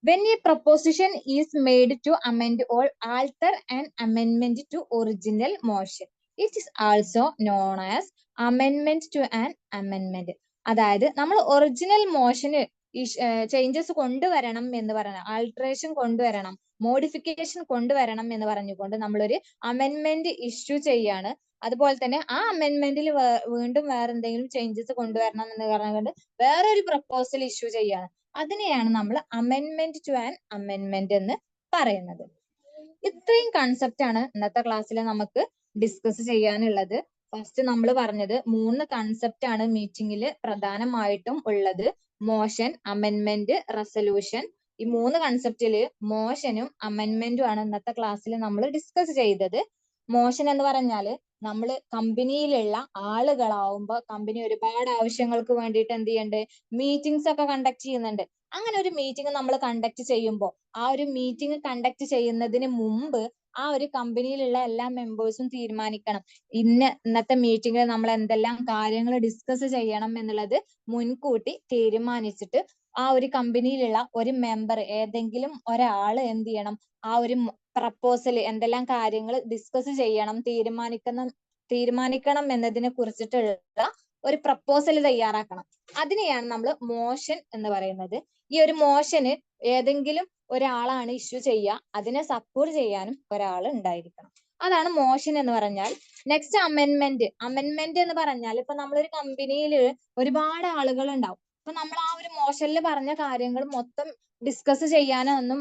When a proposition is made to amend or alter an amendment to original motion, it is also known as amendment to an amendment. അതായത് നമ്മൾ ഒറിജിനൽ മോഷന് ചേഞ്ചസ് കൊണ്ടുവരണം എന്ന് പറഞ്ഞ, ആൾട്രേഷൻ കൊണ്ടുവരണം, modification കൊണ്ടുവരണം എന്ന് പറഞ്ഞുകൊണ്ട് നമ്മളൊരു അമെന്റ്മെന്റ് ഇഷ്യൂ ചെയ്യാണ്. അതുപോലെ തന്നെ ആ അമെന്റ്മെന്റിൽ വീണ്ടും വേറെ എന്തെങ്കിലും ചേഞ്ചസ് കൊണ്ടുവരണം എന്ന് പറഞ്ഞുകൊണ്ട് വേറൊരു പ്രപ്പോസൽ ഇഷ്യൂ ചെയ്യാണ്. അതിനെയാണ് നമ്മൾ അമെന്റ്മെന്റ് ടു ആൻ അമെന്റ്മെന്റ് എന്ന് പറയുന്നത്. ഇത്രയും കൺസെപ്റ്റ് ആണ് ഇന്നത്തെ ക്ലാസ്സിൽ നമുക്ക് ഡിസ്കസ് ചെയ്യാനുള്ളത്. ഫസ്റ്റ് നമ്മൾ പറഞ്ഞത് 3 കൺസെപ്റ്റ് ആണ് മീറ്റിംഗിൽ പ്രധാനമായിട്ടും ഉള്ളത്. Motion, amendment, resolution. ഈ 3 കൺസെപ്റ്റില് മോഷനും അമെന്റ്മെന്റും ആണ് ഇന്നത്തെ ക്ലാസ്സിൽ നമ്മൾ ഡിസ്കസ് ചെയ്തത്. മോഷൻ എന്ന് പറഞ്ഞാൽ നമ്മൾ കമ്പനിയിലുള്ള ആളുകളാവുമ്പോൾ കമ്പനി ഒരുപാട് ആവശ്യങ്ങൾക്ക് വേണ്ടിയിട്ട് എന്ത് ചെയ്യുന്നുണ്ട്, മീറ്റിംഗ്സ് ഒക്കെ കണ്ടക്ട് ചെയ്യുന്നുണ്ട്. അങ്ങനെ ഒരു മീറ്റിംഗ് നമ്മൾ കണ്ടക്ട് ചെയ്യുമ്പോൾ ആ ഒരു മീറ്റിംഗ് കണ്ടക്ട് ചെയ്യുന്നതിന് മുമ്പ് ആ ഒരു കമ്പനിയിലുള്ള എല്ലാ മെമ്പേഴ്സും തീരുമാനിക്കണം ഇന്നത്തെ മീറ്റിംഗിൽ നമ്മൾ എന്തെല്ലാം കാര്യങ്ങൾ ഡിസ്കസ് ചെയ്യണം എന്നുള്ളത് മുൻകൂട്ടി തീരുമാനിച്ചിട്ട് ആ ഒരു കമ്പനിയിലുള്ള ഒരു മെമ്പർ, ഏതെങ്കിലും ഒരാൾ എന്ത് ചെയ്യണം, ആ ഒരു പ്രപ്പോസൽ എന്തെല്ലാം കാര്യങ്ങൾ ഡിസ്കസ് ചെയ്യണം, തീരുമാനിക്കണം എന്നതിനെ കുറിച്ചിട്ടുള്ള ഒരു പ്രപ്പോസൽ തയ്യാറാക്കണം. അതിനെയാണ് നമ്മൾ മോഷൻ എന്ന് പറയുന്നത്. ഈ ഒരു മോഷന് ഏതെങ്കിലും ഒരാളാണ് ഇഷ്യൂ ചെയ്യുക, അതിനെ സപ്പോർട്ട് ചെയ്യാനും ഒരാൾ ഉണ്ടായിരിക്കണം. അതാണ് മോഷൻ എന്ന് പറഞ്ഞാൽ. Next amendment. അമെന്റ്മെന്റ് എന്ന് പറഞ്ഞാൽ ഇപ്പൊ നമ്മളൊരു കമ്പനിയിൽ ഒരുപാട് ആളുകൾ ഉണ്ടാവും. അപ്പൊ നമ്മൾ ആ ഒരു മോഷനിൽ പറഞ്ഞ കാര്യങ്ങൾ മൊത്തം ഡിസ്കസ് ചെയ്യാനൊന്നും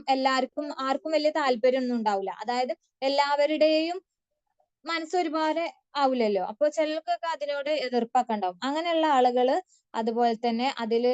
ആർക്കും വലിയ താല്പര്യം ഒന്നും ഉണ്ടാവില്ല. അതായത് എല്ലാവരുടെയും മനസ്സ് ഒരുപാട് ആവില്ലല്ലോ. അപ്പൊ ചിലർക്കൊക്കെ അതിനോട് എതിർപ്പൊക്കെ ഉണ്ടാവും. അങ്ങനെയുള്ള ആളുകള് അതുപോലെ തന്നെ അതില്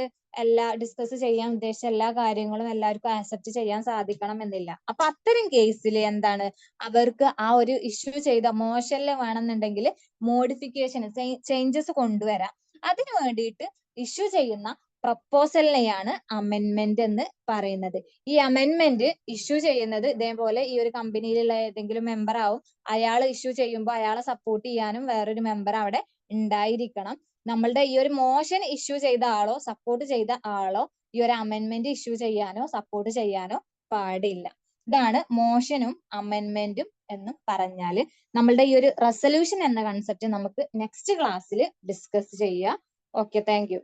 ഡിസ്കസ് ചെയ്യാൻ ഉദ്ദേശിച്ച എല്ലാ കാര്യങ്ങളും എല്ലാവർക്കും ആക്സെപ്റ്റ് ചെയ്യാൻ സാധിക്കണം എന്നില്ല. അപ്പൊ അത്തരം കേസിൽ എന്താണ്, അവർക്ക് ആ ഒരു ഇഷ്യൂ ചെയ്ത മോഷനിൽ വേണമെന്നുണ്ടെങ്കിൽ മോഡിഫിക്കേഷൻ, ചേഞ്ചസ് കൊണ്ടുവരാം. അതിനു വേണ്ടിയിട്ട് ഇഷ്യൂ ചെയ്യുന്ന പ്രപ്പോസലിനെയാണ് അമെന്റ്മെന്റ് എന്ന് പറയുന്നത്. ഈ അമെന്റ്മെന്റ് ഇഷ്യൂ ചെയ്യുന്നത് ഇതേപോലെ ഈ ഒരു കമ്പനിയിലുള്ള ഏതെങ്കിലും മെമ്പർ ആവും. അയാൾ ഇഷ്യൂ ചെയ്യുമ്പോൾ അയാളെ സപ്പോർട്ട് ചെയ്യാനും വേറൊരു മെമ്പർ അവിടെ ഉണ്ടായിരിക്കണം. നമ്മളുടെ ഈ ഒരു മോഷൻ ഇഷ്യൂ ചെയ്ത ആളോ സപ്പോർട്ട് ചെയ്ത ആളോ ഈ ഒരു അമെന്റ്മെന്റ് ഇഷ്യൂ ചെയ്യാനോ സപ്പോർട്ട് ചെയ്യാനോ പാടില്ല. ഇതാണ് മോഷനും അമെന്റ്മെന്റും എന്ന് പറഞ്ഞാല്. നമ്മളുടെ ഈ ഒരു റെസൊല്യൂഷൻ എന്ന കൺസെപ്റ്റ് നമുക്ക് നെക്സ്റ്റ് ക്ലാസ്സിൽ ഡിസ്കസ് ചെയ്യാം. Okay, thank you.